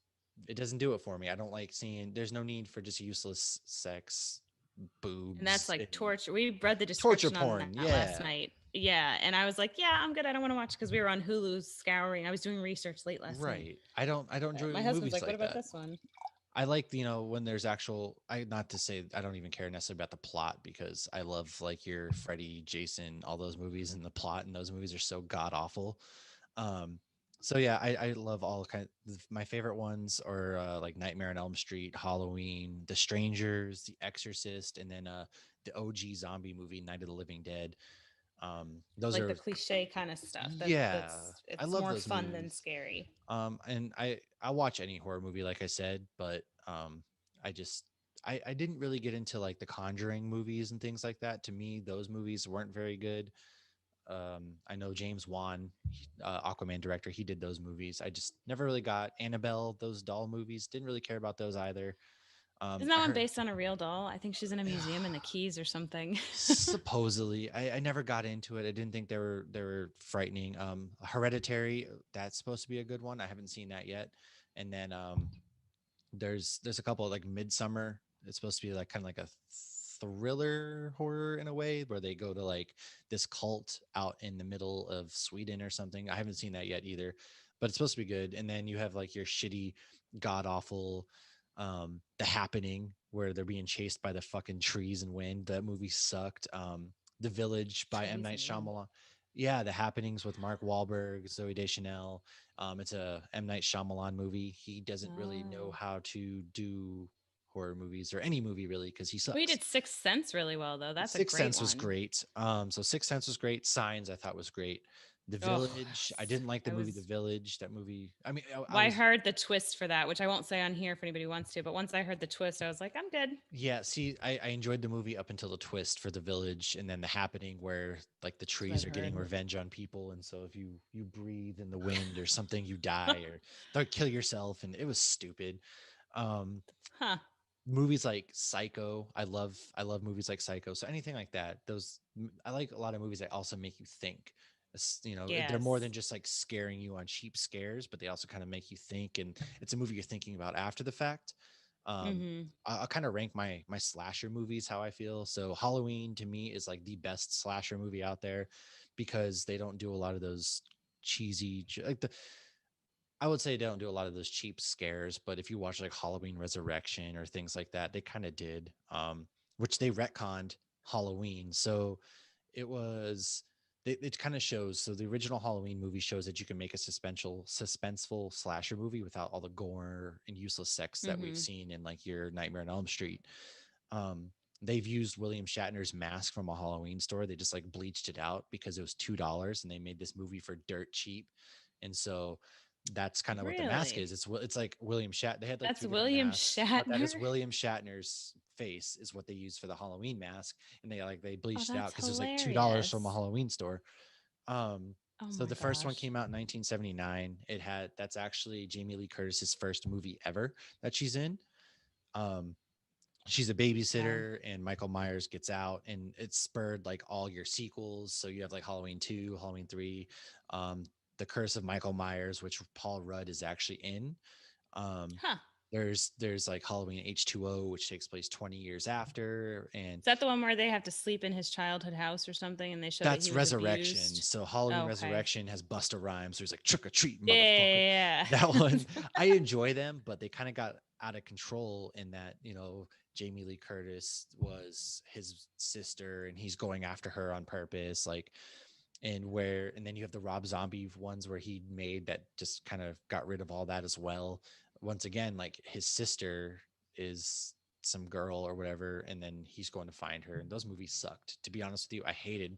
it doesn't do it for me. I don't like seeing there's no need for just useless sex, And that's boobs, like and torture. We read the torture description on porn. that last Yeah. night. Yeah. And I was like, yeah, I'm good. I don't want to watch, because we were on Hulu scouring. I was doing research late last night. Right. I don't My enjoy husband's movies like, what like about that. this one? I like, when there's actual I not to say I don't even care necessarily about the plot because I love like your Freddy, Jason, all those movies, and the plot in those movies are so god awful. Um so yeah, I love all kind of my favorite ones are like Nightmare on Elm Street, Halloween, The Strangers, The Exorcist, and then the OG zombie movie Night of the Living Dead. Those Like the are, cliche kind of stuff. yeah, That's I it's love more those fun than movies. scary. And I watch any horror movie, like I said, but I just I didn't really get into like the Conjuring movies and things like that. To me, those movies weren't very good. I know James Wan, Aquaman director, he did those movies. I just never really got Annabelle, those doll movies. Didn't really care about those either. Isn't that I one heard based on a real doll? I think she's in a museum in the Keys or something. supposedly I never got into it. I didn't think they were frightening. Hereditary, that's supposed to be a good one. I haven't seen that yet. And then there's a couple like Midsummer. It's supposed to be like kind of like a thriller horror in a way, where they go to like this cult out in the middle of Sweden or something. I haven't seen that yet either, but it's supposed to be good. And then you have like your shitty, god awful, The Happening, where they're being chased by the fucking trees and wind. That movie sucked. The Village by M. Trees Night and wind. Shyamalan. Yeah, The Happenings with Mark Wahlberg, Zoe Deschanel. It's a M. Night Shyamalan movie. He doesn't really know Oh. how to do horror movies or any movie really, because he We sucks. did Sixth Sense really well though. That's a Sixth great Sense was one. great. So Sixth Sense was great. Signs I thought was great. The Oh, Village, I didn't like the I movie The was Village. That movie, I mean, I well, I was, heard the twist for that, which I won't say on here if anybody wants to, but once I heard the twist, I was like, I'm good. yeah. See, I enjoyed the movie up until the twist for The Village, and then The Happening, where like the That's what trees I've are getting heard. revenge on people, and so if you breathe in the wind or something, you die or they'll kill yourself, and it was stupid. Um, Huh. Movies like Psycho. I love movies like Psycho. So anything like that. I like a lot of movies that also make you think. They're more than Yes. just like scaring you on cheap scares, but they also kind of make you think, and it's a movie you're thinking about after the fact. Um, Mm-hmm. I'll kind of rank my slasher movies how I feel. So Halloween to me is like the best slasher movie out there, because they don't do a lot of those cheesy like the I would say they don't do a lot of those cheap scares, but if you watch like Halloween Resurrection or things like that, they kind of did, which they retconned Halloween. So it was, it kind of shows. So the original Halloween movie shows that you can make a suspenseful slasher movie without all the gore and useless sex that we've Mm-hmm. seen in like your Nightmare on Elm Street. Um, they've used William Shatner's mask from a Halloween store. They just like bleached it out because it was $2, and they made this movie for dirt cheap. And so that's kind of what the mask Really? is. It's like William Shat. They had like That's three different William masks, but that is Shatner? William Shatner's face is what they used for the Halloween mask, and they Oh, bleached it out that's because it was like $2 from a hilarious. Halloween store. Um, Oh so my the first one gosh. came out in 1979. That's actually Jamie Lee Curtis's first movie ever that she's in. Um, she's a Wow. babysitter, and Michael Myers gets out, and it spurred like all your sequels. So you have like Halloween 2, Halloween 3, um, The Curse of Michael Myers, which Paul Rudd is actually in. Um, Huh. there's like Halloween H2O, which takes place 20 years after, and Is that the one where they have to sleep in his childhood house or something and they show that that's he was Resurrection. abused? So Halloween Okay. Resurrection has Busta Rhymes. There's like trick or treat, motherfucker. Yeah. That one, I enjoy them, but they kind of got out of control in that, Jamie Lee Curtis was his sister and he's going after her on purpose. Like, and then you have the Rob Zombie ones where he made that just kind of got rid of all that as well. Once again, like his sister is some girl or whatever, and then he's going to find her. And those movies sucked. To be honest with you,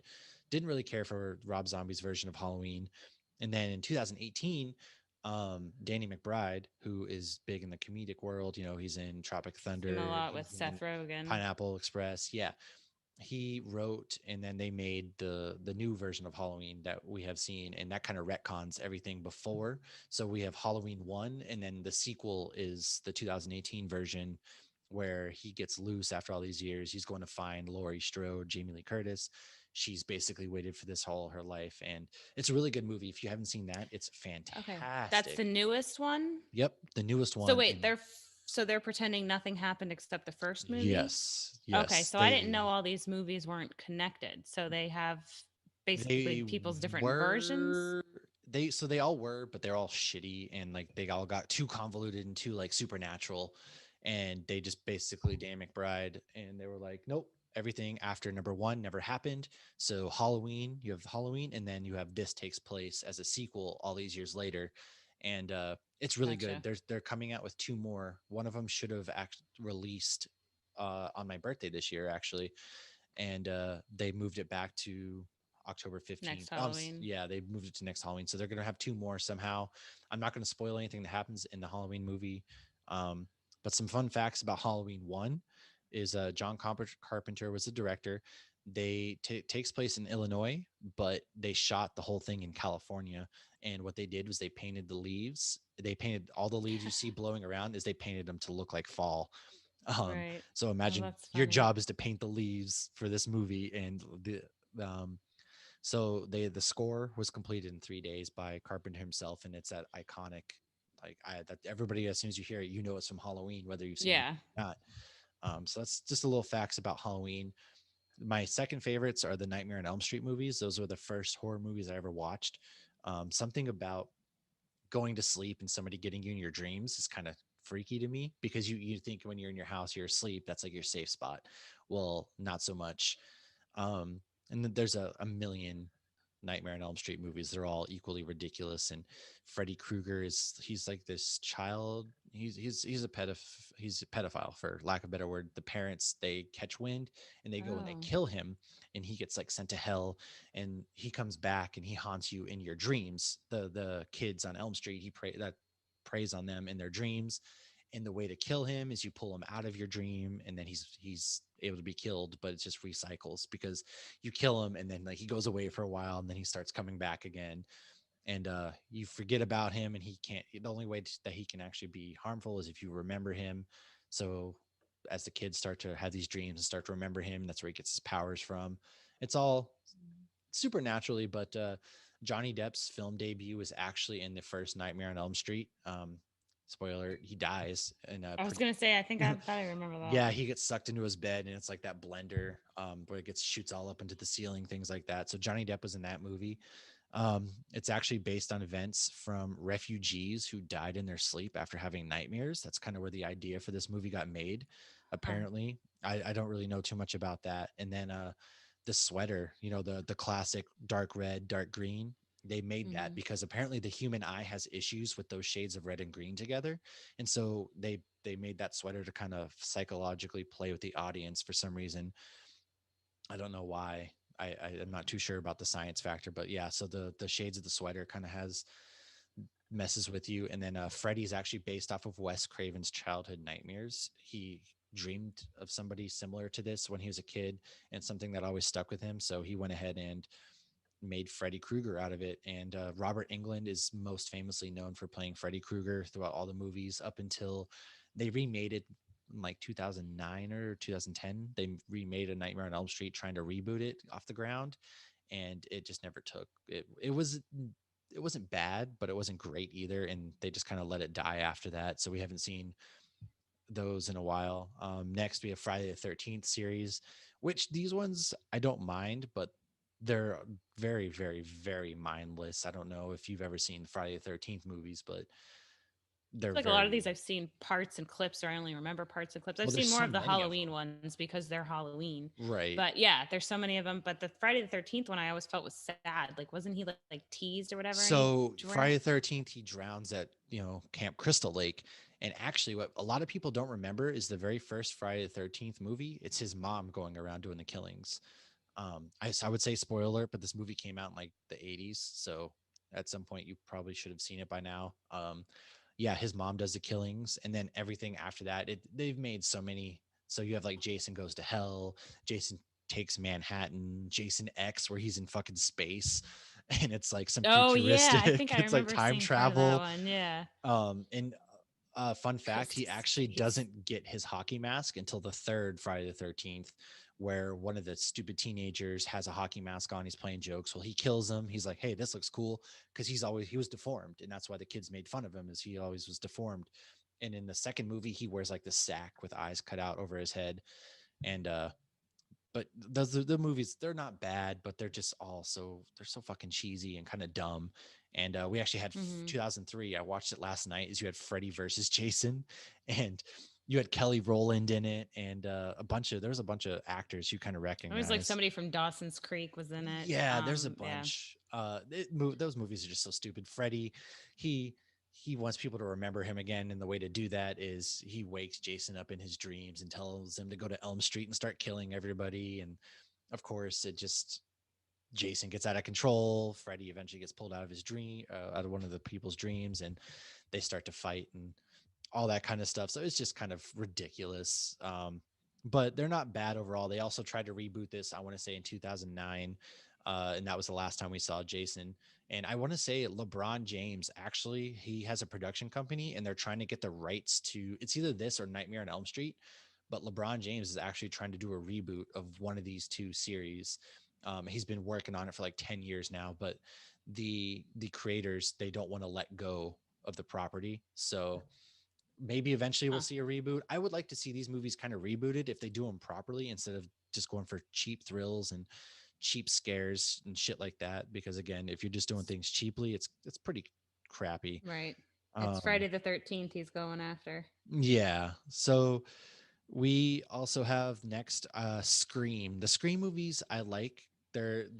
didn't really care for Rob Zombie's version of Halloween. And then in 2018, Danny McBride, who is big in the comedic world, he's in Tropic Seen a Thunder, lot with he's in Seth Rogen. Pineapple Express. Yeah, he wrote, and then they made the new version of Halloween that we have seen, and that kind of retcons everything before. So we have Halloween 1, and then the sequel is the 2018 version, where he gets loose after all these years. He's going to find Laurie Strode, Jamie Lee Curtis. She's basically waited for this whole her life, and it's a really good movie. If you haven't seen that, it's Okay. That's fantastic. the newest one? Yep, the newest So one. wait, And they're pretending nothing happened except the first movie? yes, Okay, yes, so I didn't know all these movies weren't connected. So they have basically they people's different versions. were they all were, but they're all shitty, and like they all got too convoluted and too like supernatural, and they just basically Dan McBride, and they were like, nope, everything after number one never happened. So you have Halloween, and then you have this takes place as a sequel all these years later, and it's really good. Gotcha. They're coming out with two more. One of them should have released on my birthday this year actually, and they moved it back to October Next 15th. Halloween. Yeah, they moved it to next Halloween. So they're going to have two more somehow. I'm not going to spoil anything that happens in the Halloween movie. Um, but some fun facts about Halloween 1 is John Carpenter was the director. They takes place in Illinois, but they shot the whole thing in California. And what they did was they painted the leaves. They painted all the leaves you see blowing around is they painted them to look like fall. Um, Right. so Oh, imagine that's your funny. job is to paint the leaves for this movie, and um, so the score was completed in 3 days by Carpenter himself, and it's that iconic, like that everybody as soon as you hear it, you know it's from Halloween, whether you've seen the Yeah. movie or not. So that's just a little facts about Halloween. My second favorites are the Nightmare on Elm Street movies. Those were the first horror movies I ever watched. Something about going to sleep and somebody getting you in your dreams is kind of freaky to me because you think when you're in your house you're asleep, that's like your safe spot. Well, not so much. um and then there's a million Nightmare on Elm Street movies. They're all equally ridiculous. And Freddy Krueger he's like this child. He's a pedophile, for lack of a better word. The parents, they catch wind and they go and they Oh. kill him, and he gets like sent to hell, and he comes back and he haunts you in your dreams. The kids on Elm Street, preys on them in their dreams. And the way to kill him is you pull him out of your dream, and then he's able to be killed, but it just recycles because you kill him and then like he goes away for a while and then he starts coming back again. And you forget about him, and he can't the only way that he can actually be harmful is if you remember him. So as the kids start to have these dreams and start to remember him, that's where he gets his powers from. It's all supernaturally. But Johnny Depp's film debut was actually in the first Nightmare on Elm Street. Spoiler, he dies in a I was pretty gonna say, I think I thought I remember that. yeah, he gets sucked into his bed, and it's like that blender where it gets shoots all up into the ceiling, things like that. So Johnny Depp was in that movie. It's actually based on events from refugees who died in their sleep after having nightmares. That's kind of where the idea for this movie got made. Huh. Apparently, I don't really know too much about that. And then the sweater, the classic dark red, dark green. They made that Hmm. because apparently the human eye has issues with those shades of red and green together, and so they made that sweater to kind of psychologically play with the audience for some reason. I don't know why. I'm not too sure about the science factor, but yeah. So the shades of the sweater kind of has messes with you. And then Freddy's actually based off of Wes Craven's childhood nightmares. He dreamed of somebody similar to this when he was a kid, and something that always stuck with him. So he went ahead and made Freddy Krueger out of it. And Robert Englund is most famously known for playing Freddy Krueger throughout all the movies up until they remade it in like 2009 or 2010. They remade A Nightmare on Elm Street, trying to reboot it off the ground, and it just never took. It wasn't bad, but it wasn't great either, and they just kind of let it die after that. So we haven't seen those in a while. Next, we have Friday the 13th series, which these ones I don't mind, but they're very, very, very mindless. I don't know if you've ever seen Friday the 13th movies, but they're Like a lot of these, very I've seen parts and clips, or I only remember parts and clips. I've well. There's seen more so of the many of Halloween them, ones because they're Halloween. right? But yeah, there's so many of them. But the Friday the 13th one, I always felt was sad. Like, wasn't he like teased or whatever, and he So drowned? Friday the 13th, he drowns at Camp Crystal Lake. And actually, what a lot of people don't remember is the very first Friday the 13th movie. It's his mom going around doing the killings. I would say spoiler alert, but this movie came out in like the 80s, so at some point you probably should have seen it by now. Yeah, his mom does the killings, and then everything after that, they've made so many. So you have like Jason Goes to Hell, Jason Takes Manhattan, Jason X, where he's in fucking space, and it's like some Oh yeah, I think futuristic. I It's like remember time seeing part of that travel. one. Yeah, And fun fact, Chris he actually Space. doesn't get his hockey mask until the third Friday the 13th, where one of the stupid teenagers has a hockey mask on. He's playing jokes. Well, he kills him. He's like, hey, this looks cool, because he was deformed. And that's why the kids made fun of him, is he always was deformed. And in the second movie, he wears like this sack with eyes cut out over his head. And but the movies, they're not bad, but they're just they're so fucking cheesy and kind of dumb. And we actually had Hmm. 2003. I watched it last night. Is you had Freddy versus Jason, and you had Kelly Rowland in it, and there was a bunch of actors you kind of It was like recognize. somebody from Dawson's Creek was in it. Yeah, there's a Yeah. bunch. Those movies are just so stupid. Freddy, he he wants people to remember him again, and the way to do that is he wakes Jason up in his dreams and tells him to go to Elm Street and start killing everybody. And of course, it just Jason gets out of control. Freddy eventually gets pulled out of his dream, out of one of the people's dreams, and they start to fight and all that kind of stuff. So it's just kind of ridiculous. But they're not bad overall. They also tried to reboot this, I want to say, in 2009. And that was the last time we saw Jason. And I want to say LeBron James, actually, he has a production company and they're trying to get the rights to, it's either this or Nightmare on Elm Street. But LeBron James is actually trying to do a reboot of one of these two series. He's been working on it for like 10 years now, but the creators, they don't want to let go of the property. So maybe eventually we'll Huh. see a reboot. I would like to see these movies kind of rebooted if they do them properly instead of just going for cheap thrills and cheap scares and shit like that. Because again, if you're just doing things cheaply, it's pretty crappy. Right. It's Um, Friday the 13th he's going after. yeah. So we also have next Scream. The Scream movies I like.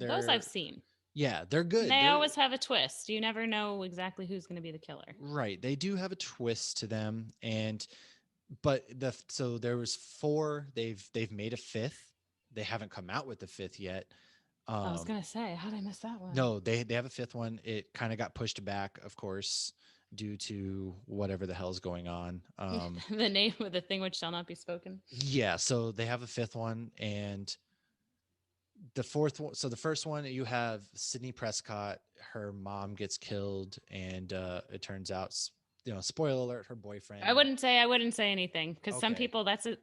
Those I've They're seen. yeah, they're And good. they They're always have a twist. You never know exactly who's going to be the killer. right. They do have a twist to them, and but so there was four. They've made a fifth. They haven't come out with the fifth yet. I was Um, going to say, how did I miss that one? no, they have a fifth one. It kind of got pushed back, of course, due to whatever the hell's going on. The name of the thing which shall not be spoken. Yeah, so they have a fifth one, and the fourth one. So the first one, you have Sydney Prescott. Her mom gets killed, and it turns out, spoiler alert, her boyfriend. I wouldn't say anything because some Okay, people that's if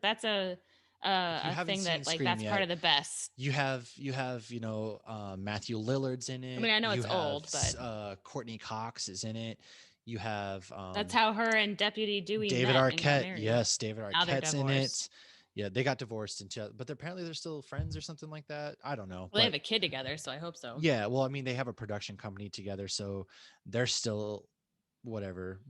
you a haven't thing seen that like Scream that's part yet, of the best. you have Matthew Lillard's in I it. mean, I know You it's have old, but Courtney Cox is in it. You have that's how her and Deputy Dewey David met and got Arquette. married. Yes, David Now they're Arquette's in it. divorced. Yeah, they got divorced but apparently they're still friends or something like that. I don't know, Well, they have but a kid together, so I hope so. yeah. Well, I mean, they have a production company together, so they're still whatever.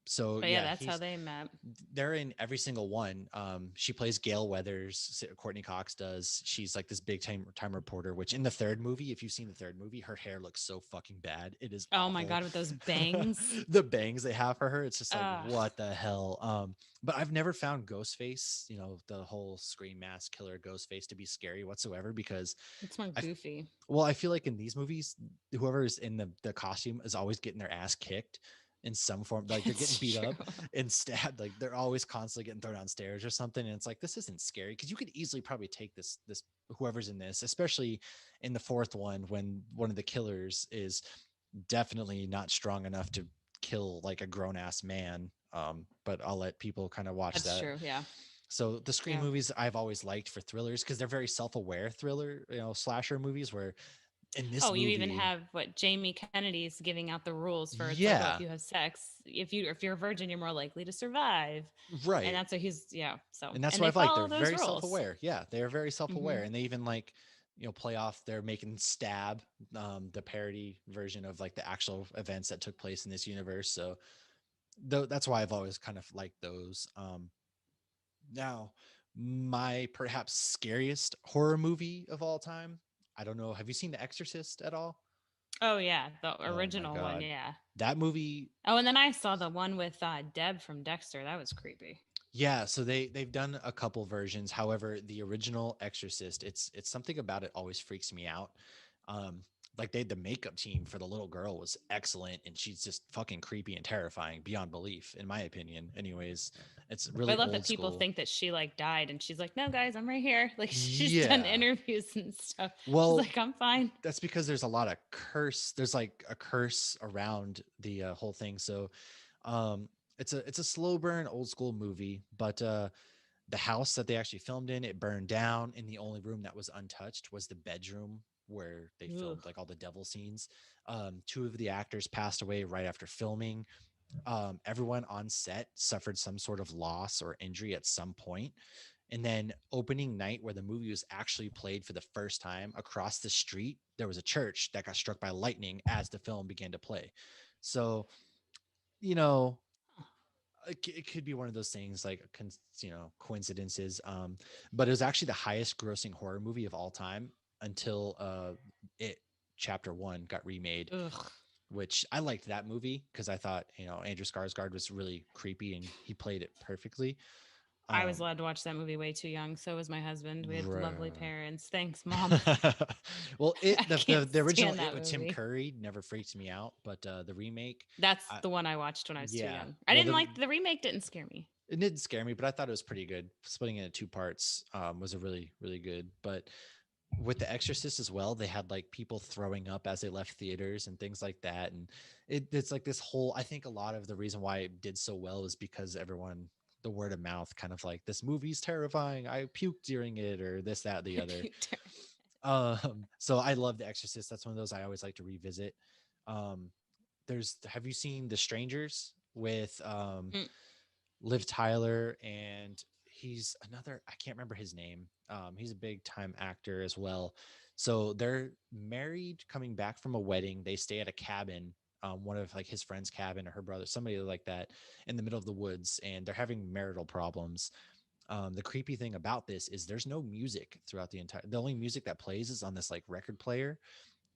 So But yeah, yeah, that's how they met. they're in every single one. She plays Gail Weathers. Courtney Cox does. She's like this big time reporter. Which in the third movie, if you've seen the third movie, her hair looks so fucking bad. It is Oh my awful. god, with those bangs. The bangs they have for her, it's just like Ugh, what the hell. But I've never found Ghostface, the whole Scream mask killer Ghostface, to be scary whatsoever because it's more I goofy. well, I feel like in these movies, whoever is in the costume is always getting their ass kicked in some form. Like they're getting It's beat true. up and stabbed. Like they're always constantly getting thrown downstairs or something. And it's like this isn't scary because you could easily probably take this whoever's in this, especially in the fourth one when one of the killers is definitely not strong enough to kill like a grown ass man. But I'll let people kind of watch That's that. true. Yeah. So the Scream Yeah. movies I've always liked for thrillers because they're very self-aware thriller, slasher movies where in this Oh, you even movie, have what Jamie Kennedy's giving out the rules for. It's like, oh, if yeah, you have sex, if you're a virgin, you're more likely to survive, and right. that's what he's yeah. So And that's and what they I've liked. They're follow those very rules. self-aware. Yeah, they are very Hmm. self-aware. And they even like, play off they're making Stab, the parody version of like the actual events that took place in this universe. So that's why I've always kind of liked those. Now, my perhaps scariest horror movie of all time. I don't know. Have you seen The Exorcist at all? Oh yeah, the Oh my original one. god. Yeah. That movie, Oh, and then I saw the one with Deb from Dexter. That was creepy. yeah, so they've done a couple versions. However, the original Exorcist, it's something about it always freaks me out. Um like the makeup team for the little girl was excellent and she's just fucking creepy and terrifying beyond belief in my opinion. Anyways, it's I really love that old people school. think that she like died, and she's like, "No, guys, I'm right here." Like she's done Yeah. interviews and stuff. She's Well, like, "I'm fine." that's because there's a lot of curse. There's like a curse around the whole thing. So um it's a slow burn old school movie, but the house that they actually filmed in, it burned down, and the only room that was untouched was the bedroom where they Ugh. filmed like all the devil scenes. Two of the actors passed away right after filming. Everyone on set suffered some sort of loss or injury at some point. And then opening night, where the movie was actually played for the first time, across the street, there was a church that got struck by lightning as the film began to play. So, you know, it could be one of those things like coincidences. But it was actually the highest grossing horror movie of all time until it chapter one got remade, Ugh. which I liked that movie because I thought Andrew Skarsgård was really creepy and he played it perfectly. I was Um, allowed to watch that movie way too young. So was my husband. We had lovely right. parents. Thanks, mom. Well, I it can't the original stand It that with Tim movie. Curry never freaked me out, but the remake, That's I, the one I watched when I was too yeah. young. I Well, didn't like the remake, didn't scare me. it didn't scare me, but I thought it was pretty good. Splitting it into two parts was a really good. But with The Exorcist as well, they had like people throwing up as they left theaters and things like that, and it's like this whole. I think a lot of the reason why it did so well is because everyone, the word of mouth, kind of like this movie's terrifying. I puked during it, or this, that, the other. So I love The Exorcist. That's one of those I always like to revisit. Um, have you seen The Strangers with Mm, Liv Tyler, and he's another, I can't remember his name. He's a big time actor as well. So they're married, coming back from a wedding. They stay at a cabin, one of like his friend's cabin or her brother, somebody like that, in the middle of the woods, and they're having marital problems. The creepy thing about this is there's no music throughout the entire. The only music that plays is on this like record player,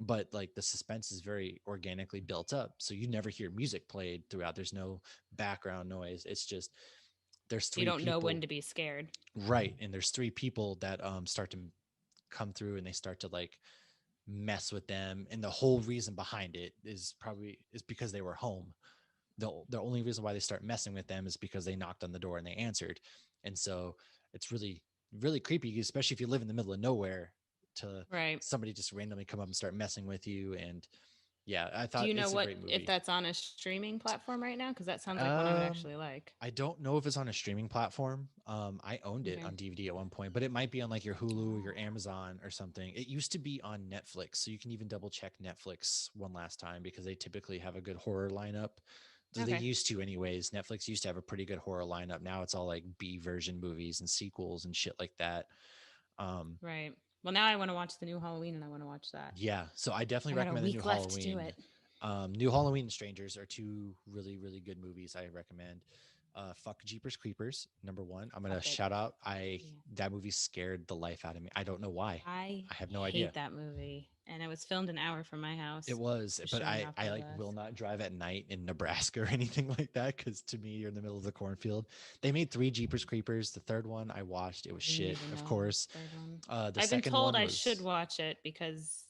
but like the suspense is very organically built up, so you never hear music played throughout. There's no background noise. It's just there's you three don't know when people, to be scared. right? And there's three people that start to come through, and they start to like mess with them, and the whole reason behind it is because they were home. The only reason why they start messing with them is because they knocked on the door and they answered. And so it's really creepy, especially if you live in the middle of nowhere, to Right. somebody just randomly come up and start messing with you. And yeah, I Do thought you know it's a what great if movie. that's on a streaming platform right now? Because that sounds like one I would um actually like. I don't know if it's on a streaming platform. I owned it Okay. on DVD at one point, but it might be on like your Hulu, your Oh. Amazon or something. It used to be on Netflix, so you can even double check Netflix one last time, because they typically have a good horror lineup. So they Okay. used to, anyways. Netflix used to have a pretty good horror lineup. Now it's all like B version movies and sequels and shit like that. Um, Right. Well, now I want to watch the new Halloween and I want to watch that. yeah, so I definitely I got a recommend the new week left to do Halloween. it. New Halloween and Strangers are two really good movies I recommend. Fuck Jeepers Creepers, number one. I'm gonna Fuck it. shout out. I Yeah. That movie scared the life out of me. I don't know why. I I have no idea. hate that movie. And it was filmed an hour from my It house. was, Just but showing off I the like bus. will not drive at night in Nebraska or anything like that, because to me you're in the middle of the cornfield. They made three Jeepers Creepers. The third one I watched. It was Didn't shit, even of know there was course. a third one. The I've been second told one I should was, watch it because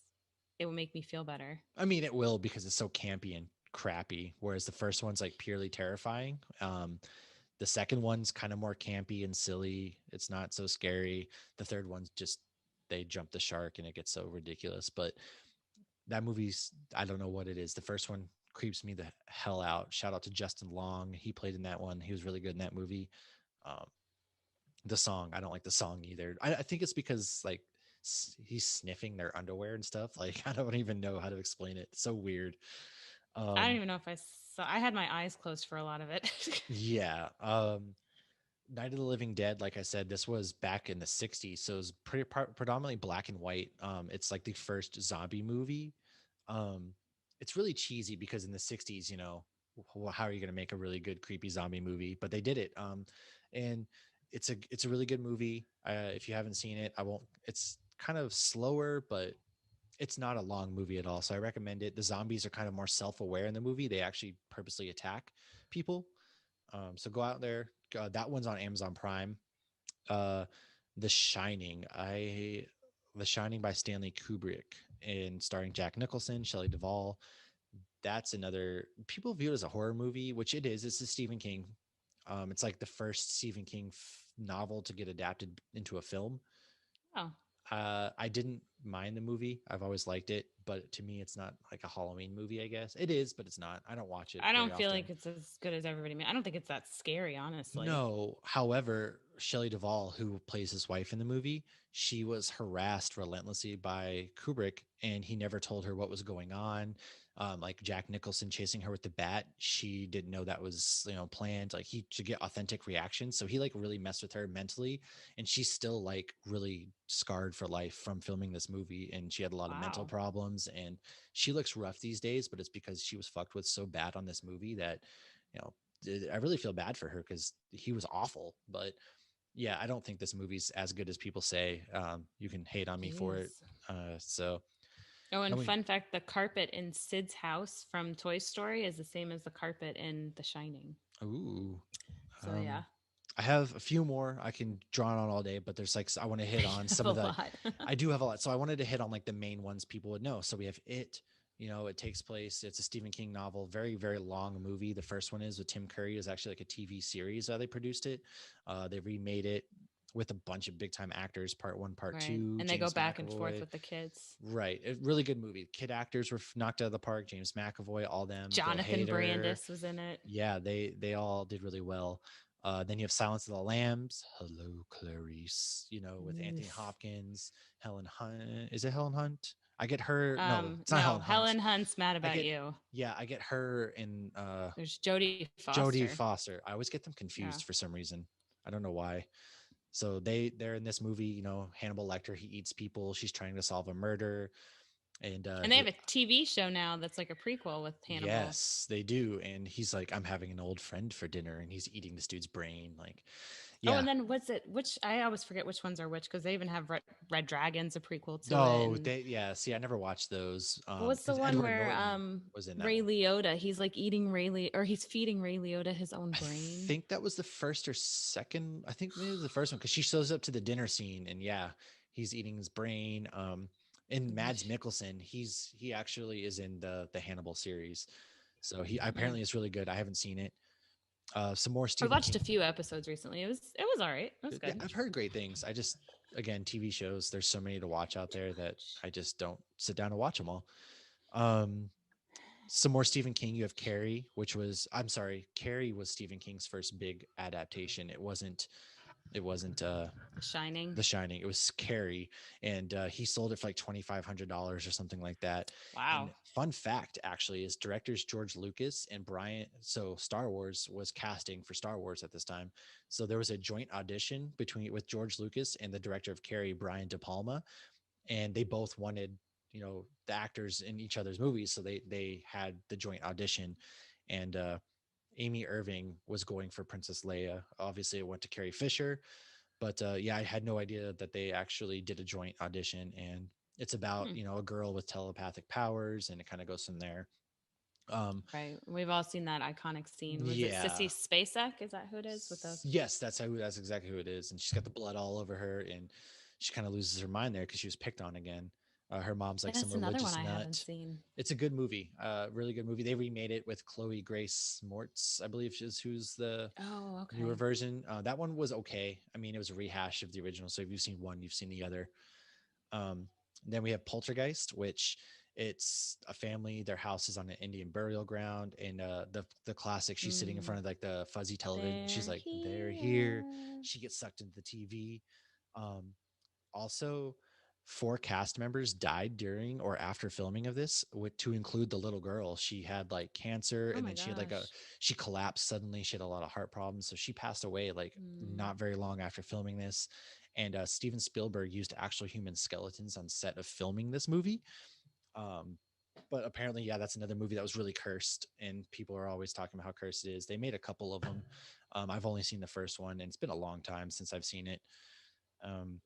it will make me feel better. I mean, it will, because it's so campy and crappy, whereas the first one's like purely terrifying. The second one's kind of more campy and silly. It's not so scary. The third one's just, they jump the shark and it gets so ridiculous. But that movie's, I don't know what it is. The first one creeps me the hell out. Shout out to Justin Long. He played in that one. He was really good in that movie. Um, the song, I don't like the song either. I think it's because like he's sniffing their underwear and stuff. Like I don't even know how to explain it. It's so weird. I don't Um, even know if I saw. I had my eyes closed for a lot of it. yeah. Night of the Living Dead, like I said, this was back in the 60s, so it was predominantly black and white. It's like the first zombie movie. Um, it's really cheesy because in the 60s, how are you going to make a really good creepy zombie movie? But they did it. And it's a really good movie. If you haven't seen it, I won't. It's kind of slower, but it's not a long movie at all. So I recommend it. The zombies are kind of more self-aware in the movie. They actually purposely attack people. So go out there. That one's on Amazon Prime. Uh, The Shining. The Shining by Stanley Kubrick, and starring Jack Nicholson, Shelley Duvall. That's another, people view it as a horror movie, which it is. It's a Stephen King. It's like the first Stephen King novel to get adapted into a film. Oh, I didn't mind the movie. I've always liked it, but to me, it's not like a Halloween movie. I guess it is, but it's not. I don't watch it I very don't feel often. like it's as good as everybody. I don't think it's that scary, honestly. No, however, Shelley Duvall, who plays his wife in the movie, she was harassed relentlessly by Kubrick, and he never told her what was going on. Like Jack Nicholson chasing her with the bat, she didn't know that was planned. Like he to get authentic reactions, so he like really messed with her mentally, and she's still like really scarred for life from filming this movie. And she had a lot of mental Wow. problems, and she looks rough these days, but it's because she was fucked with so bad on this movie that you know I really feel bad for her because he was awful. But yeah, I don't think this movie's as good as people say. You can hate on me for it. Jeez. So Oh, and and we, fun fact, the carpet in Sid's house from Toy Story is the same as the carpet in The Shining. ooh, So yeah. I have a few more I can draw on all day, but there's like I want to hit You on have some a of the. lot. I do have a lot, so I wanted to hit on like the main ones people would know. So we have It. You know, it takes place. It's a Stephen King novel, very very long movie. The first one is with Tim Curry. Is actually like a TV series. They produced it. They remade it with a bunch of big time actors. Part one, part Right. two. And they go James back and forth McAvoy. with the kids. Right, a really good movie. Kid actors were knocked out of the park. James McAvoy, all them. Bill Jonathan Hader. Brandis was in it. Yeah, they all did really well. Then you have Silence of the Lambs. Hello, Clarice. You know, with Anthony Oof. Hopkins, Helen Hunt. Is it Helen Hunt? I get her. No, it's not No, Helen Hunt. Helen Hunt's Mad I About get You. yeah, I get her in There's Jodie Jodie Foster. Foster. I always get them Yeah. confused for some reason. I don't know why. So they're in this movie. You know, Hannibal Lecter. He eats people. She's trying to solve a murder, and And they have a TV show now that's like a prequel with Hannibal. yes, they do. And he's like, I'm having an old friend for dinner, and he's eating this dude's brain. Like, Oh, yeah. and then what's it? Which I always forget which ones are which because they even have Red Dragons, a prequel to it. Oh, And yeah. See, I never watched those. what's the Because one Edward where Norton was in that Ray one. Liotta? He's like eating or he's feeding Ray Liotta his own I brain. think that was the first or second. I think maybe it was the first one because she shows up to the dinner scene, and yeah, he's eating his brain. And Mads Yeesh. Mikkelsen, he actually is in the Hannibal series, so he Mm. apparently is really good. I haven't seen it. Some more I Stephen watched a King. few episodes recently. It was all right. It was Yeah, good. I've heard great things. I just, again, TV shows. There's so many to watch out there that I just don't sit down and watch them all. Um, some more Stephen King. You have Carrie, which was, I'm sorry, Carrie was Stephen King's first big adaptation. It wasn't The Shining. The Shining. It was Carrie, and he sold it for like $2,500 or something like that. And Wow. fun fact, actually, is directors George Lucas and Brian. So Star Wars was casting for Star Wars at this time. So there was a joint audition between with George Lucas and the director of Carrie, Brian De Palma, and they both wanted the actors in each other's movies, so they had the joint audition, and Amy Irving was going for Princess Leia. Obviously, it went to Carrie Fisher, but yeah, I had no idea that they actually did a joint audition, and it's about Hmm. a girl with telepathic powers, and it kind of goes from there. Um, Right. We've all seen that iconic scene. Was it yeah, Sissy Spacek? Is that who it is with the? yes, that's exactly who it is, and she's got the blood all over her, and she kind of loses her mind there because she was picked on again. Her mom's like some That's another one religious I haven't nut. seen. It's a good movie, really good movie. They remade it with Chloe Grace Moretz, I believe, is who's the Oh, newer okay. version. That one was okay. I mean, it was a rehash of the original. So if you've seen one, you've seen the other. Um, then we have Poltergeist, which it's a family. Their house is on an Indian burial ground, and the classic. She's sitting in Mm, front of like the fuzzy television. She's they're like, "They're here." here. She gets sucked into the TV. Um, Also, four cast members died during or after filming of this, to include the little girl. She had like cancer, Oh and my then gosh. she collapsed suddenly. She had a lot of heart problems, so she passed away like Mm. not very long after filming this. And Steven Spielberg used actual human skeletons on set of filming this movie. Um, but apparently, yeah, that's another movie that was really cursed, and people are always talking about how cursed it is. They made a couple of them. I've only seen the first one, and it's been a long time since I've seen it. Um,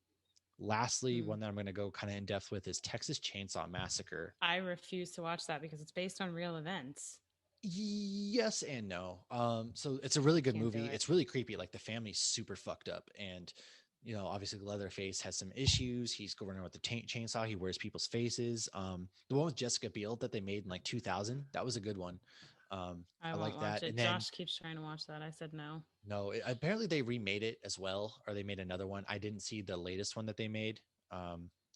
Lastly, Hmm. one that I'm going to go kind of in depth with is Texas Chainsaw Massacre. I refuse to watch that because it's based on real events. Yes and no. So it's a really good Can't do movie. it. It's really creepy. Like the family's super fucked up, and obviously Leatherface has some issues. He's going around with the chainsaw. He wears people's faces. The one with Jessica Biel that they made in like 2000, that was a good one. I I won't like watch that. it. And then Josh keeps trying to watch that. I said no. no, apparently they remade it as well, or they made another one. I didn't see the latest one that they made.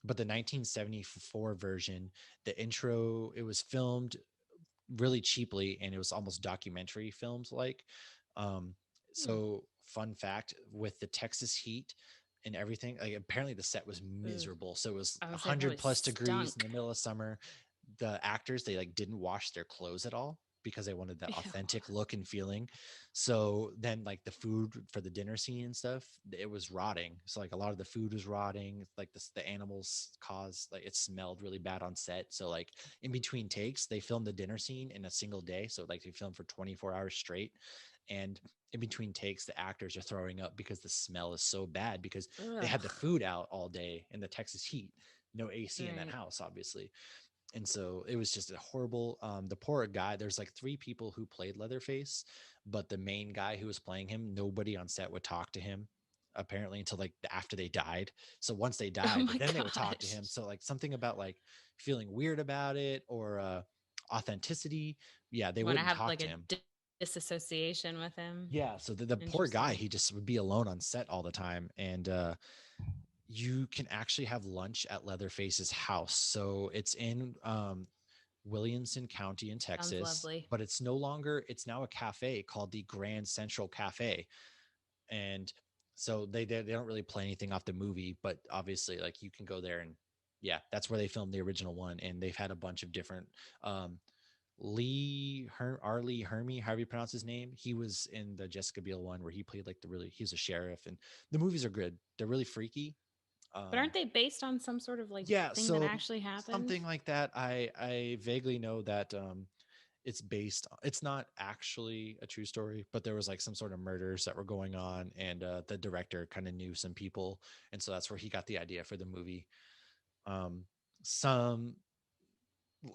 But the 1974 version, the intro, it was filmed really cheaply, and it was almost documentary films like. Um, Hmm. so fun fact, with the Texas heat and everything, like apparently the set was Ugh. miserable. So it was I would say it 100 probably plus degrees in stunk. the middle of summer. The actors, they like didn't wash their clothes at all because they wanted that Ew. authentic look and feeling. So then like the food for the dinner scene and stuff, it was rotting. So like a lot of the food was rotting. Like the animals caused, like it smelled really bad on set. So like in between takes, they filmed the dinner scene in a single day. So like they filmed for 24 hours straight. And in between takes, the actors are throwing up because the smell is so bad because they had the Ugh. food out all day in the Texas heat. No AC in that Right. house, obviously. And so it was just a horrible, the poor guy. There's like three people who played Leatherface, but the main guy who was playing him, nobody on set would talk to him apparently until like after they died. So once they Oh died, my then they would talk to gosh. him. So like something about like feeling weird about it, or authenticity. Yeah, they Want to wouldn't have talk like to a him. disassociation with him. Yeah, so the poor guy, Interesting. he just would be alone on set all the time. And you can actually have lunch at Leatherface's house. So it's in Williamson County in Sounds Texas, lovely. but it's no longer, it's now a cafe called the Grand Central Cafe. And so they don't really play anything off the movie, but obviously like you can go there, and yeah, that's where they filmed the original one. And they've had a bunch of different um R. Lee Hermie, however you pronounce his name. He was in the Jessica Biel one where he played like he's a sheriff, and the movies are good. They're really freaky. But Um, aren't they based on some sort of like yeah, thing that so actually happened? something like that. I vaguely know that it's based. It's not actually a true story, but there was like some sort of murders that were going on, and the director kind of knew some people, and so that's where he got the idea for the movie. Um, some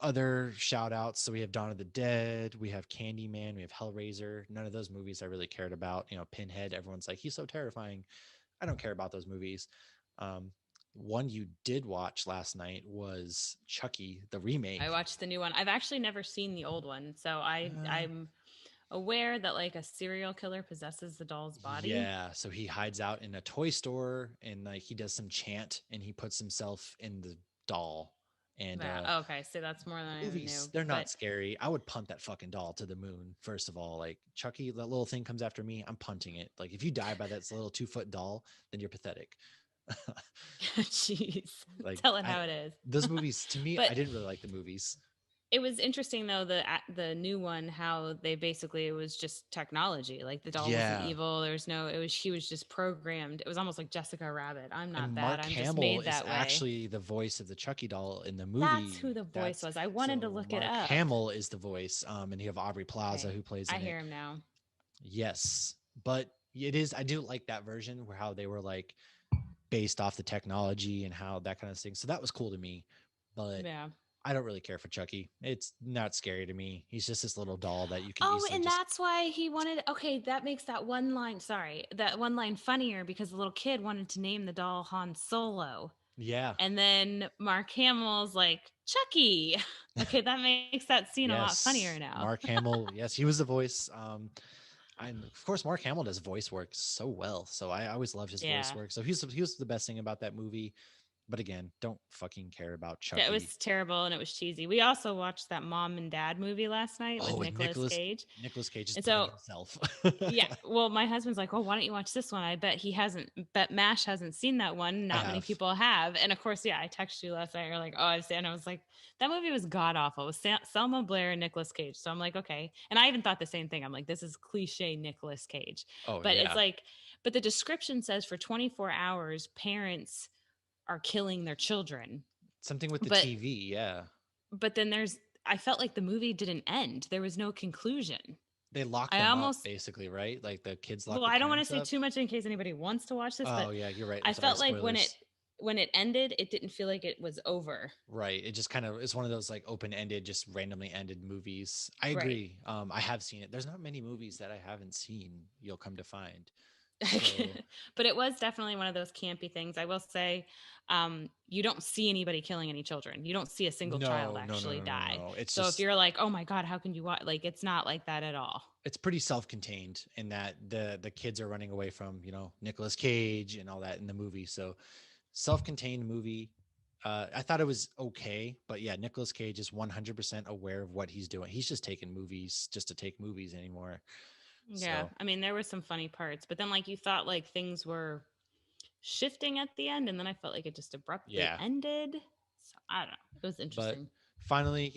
other shout outs. So we have Dawn of the Dead, we have Candyman, we have Hellraiser. None of those movies I really cared about. You know, Pinhead, everyone's like, he's so terrifying. I don't care about those movies. Um, one you did watch last night was Chucky, the I remake. watched the new one. I've actually never seen the old one, so Uh, I'm aware that like a serial killer possesses the doll's body. yeah, so he hides out in a toy store, and like he does some chant, and he puts himself in the doll. And Yeah. Okay. So that's more than the I movies, knew. they're not But scary. I would punt that fucking doll to the moon. First of all, like Chucky, that little thing comes after me, I'm punting it. Like if you die by that little 2 foot doll, then you're pathetic. jeez, Like tell it I, how it is. those movies to me, But I didn't really like the movies. it was interesting though the new one how they basically it was just technology. Like the doll wasn't Yeah, evil. There's no. It was she was just programmed. It was almost like Jessica Rabbit. I'm and not bad. Mark I'm just Hamill made is that way. actually the voice of the Chucky doll in the That's movie. who the voice That's was. I wanted to so look it Mark up. Hamill is the voice, and you have Aubrey Plaza Okay, who plays I in it. hear him now. Yes, but it is. I do like that version where how they were like based off the technology and how that kind of thing. So that was cool to me. But Yeah. I don't really care for Chucky. It's not scary to me. He's just this little doll that you can Oh, easily and just. that's why he wanted. Okay, that makes that one line. Sorry, that one line funnier because the little kid wanted to name the doll Han Solo. Yeah. And then Mark Hamill's like, Chucky. Okay, that makes that scene a lot funnier Yes. now. Mark Hamill. Yes, he was the voice. And of course, Mark Hamill does voice work so well. So I always loved his voice Yeah. work. So he was the best thing about that movie. But again, don't fucking care about Yeah, it Chucky. was terrible and it was cheesy. We also watched that mom and dad movie last night with Oh, and Nicolas Cage. Nicholas Cage is And playing so himself. yeah, well, my husband's like, "Well, why don't you watch this one?" I bet he hasn't. Bet Mash hasn't seen that one. I Not many have. people have. And of course, yeah, I texted you last night. You're like, "Oh, I see." And I was like, "That movie was god awful." It was Selma Blair and Nicolas Cage. So I'm like, okay. And I even thought the same thing. I'm like, this is cliche Nicolas Cage. Oh But it's yeah. like, but the description says for 24 hours, parents are killing their children. Something with the But TV. Yeah. then there's. I felt like the movie didn't end. There was no conclusion. They lock I them up almost basically, right? Like the kids lock well, the I don't want to parents say up. too much in case anybody wants to watch this, but Oh yeah, you're right. I'm I sorry, felt like spoilers. when it ended, it didn't feel like it was over. Right. It just kind of it's one of those like open-ended, just randomly ended movies. I Right. agree. I have seen it. There's not many movies that I haven't seen, you'll come to find. So But it was definitely one of those campy things. I will say, you don't see anybody killing any children. You don't see a single child no, no, no, actually no, no, die. no. It's So if just you're like, oh my God, how can you watch? Like, it's not like that at all. it's pretty self-contained in that the kids are running away from, Nicolas Cage and all that in the movie. So self-contained movie. I thought it was okay, but yeah, Nicolas Cage is 100% aware of what he's doing. He's just taking movies just to take movies anymore. Yeah. So I mean, there were some funny parts, but then like you thought like things were shifting at the end, and then I felt like it just abruptly yeah, ended. So I don't know. It was but interesting. finally,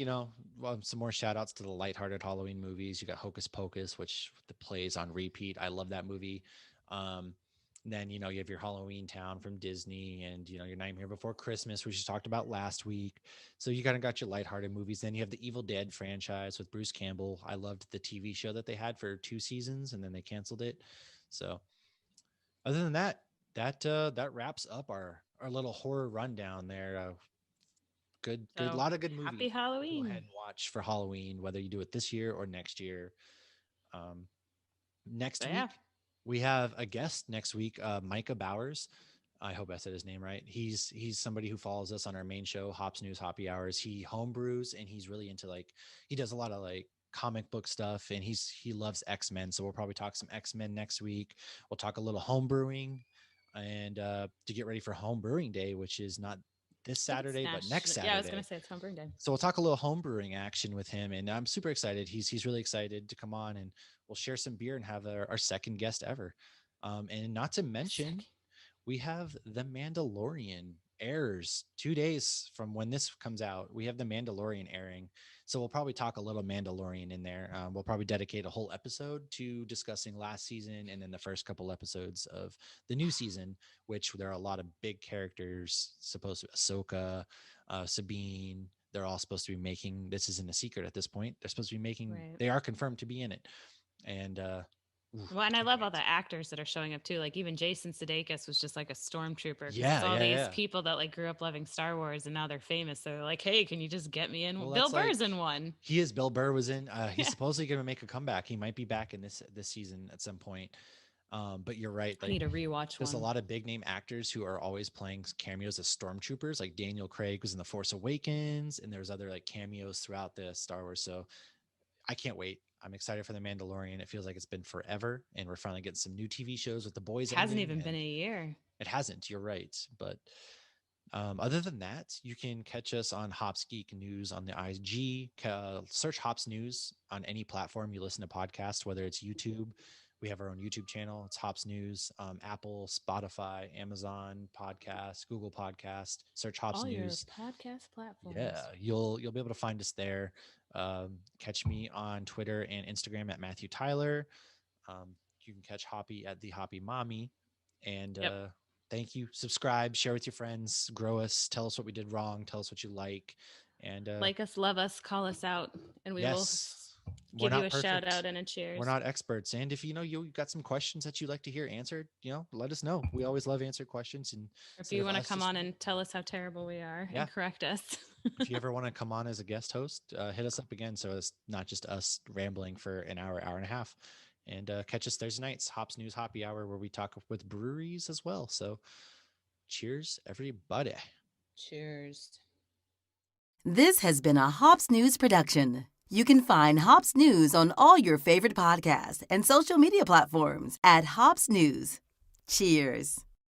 some more shout outs to the lighthearted Halloween movies. You got Hocus Pocus, which the plays on repeat. I love that movie. Um, then you have your Halloween Town from Disney, and your Nightmare Before Christmas, which you talked about last week. So you kind of got your lighthearted movies. Then you have the Evil Dead franchise with Bruce Campbell. I loved the TV show that they had for 2 seasons, and then they canceled it. So other than that, that wraps up our little horror rundown there. good, So lot of good happy movies. Go Halloween. ahead and watch for Halloween, whether you do it this year or next year. Um, Next So yeah, week, we have a guest next week, Micah Bowers. I hope I said his name right. He's somebody who follows us on our main show, Hops News Hoppy Hours. He homebrews and he's really into like he does a lot of like comic book stuff and he loves X-Men. So we'll probably talk some X-Men next week. We'll talk a little homebrewing and to get ready for home brewing day, which is not this I think it's Saturday, but next national. Yeah, I was gonna Saturday. say it's Homebrewing Day. So we'll talk a little home brewing action with him, and I'm super excited. He's really excited to come on, and we'll share some beer and have our second guest ever. And not to mention, we have The Mandalorian airs 2 days from when this comes out. We have The Mandalorian airing. So we'll probably talk a little Mandalorian in there. We'll probably dedicate a whole episode to discussing last season and then the first couple episodes of the new season, which there are a lot of big characters supposed to Ahsoka, Sabine. They're all supposed to be making, this isn't a secret at this point. They're supposed to be making, Right. they are confirmed to be in it. And Well, and I can't love all wait. the actors that are showing up too. Like even Jason Sudeikis was just like a stormtrooper because it's Yeah, all yeah, these yeah. people that like grew up loving Star Wars and now they're famous. So they're like, hey, can you just get me in? Well, Bill that's like Burr's in one. he is. Bill Burr was in. He's Yeah, supposedly going to make a comeback. He might be back in this season at some point. But you're right. I Like need to rewatch there's a one. lot of big name actors who are always playing cameos as stormtroopers. Like Daniel Craig was in The Force Awakens, and there's other like cameos throughout the Star Wars. So I can't wait. I'm excited for The Mandalorian. It feels like it's been forever, and we're finally getting some new TV shows with the boys Hasn't ending. even been And a year. it hasn't. You're right, but other than that, you can catch us on Hops Geek News on the IG. Search Hops News on any platform you listen to podcasts, whether it's YouTube. We have our own YouTube channel. It's Hops News. Apple, Spotify, Amazon Podcast, Google Podcast. Search Hops All your News. podcast platforms. Yeah, you'll be able to find us there. Catch me on Twitter and Instagram at Matthew Tyler. You can catch Hoppy at the Hoppy Mommy. And Yep. thank you. Subscribe, share with your friends, grow us, tell us what we did wrong, tell us what you like. And Like us, love us, call us out, and we yes, will give you a shout out and a cheers. We're not experts. And if you got some questions that you'd like to hear answered, let us know. We always love answered questions. And If you want to come on and tell us how terrible we are and correct us. If you ever want to come on as a guest host, hit us up again. So it's not just us rambling for an hour, hour and a half. And catch us Thursday nights, Hops News Hoppy Hour, where we talk with breweries as well. So cheers, everybody. Cheers. This has been a Hops News production. You can find Hops News on all your favorite podcasts and social media platforms at Hops News. Cheers.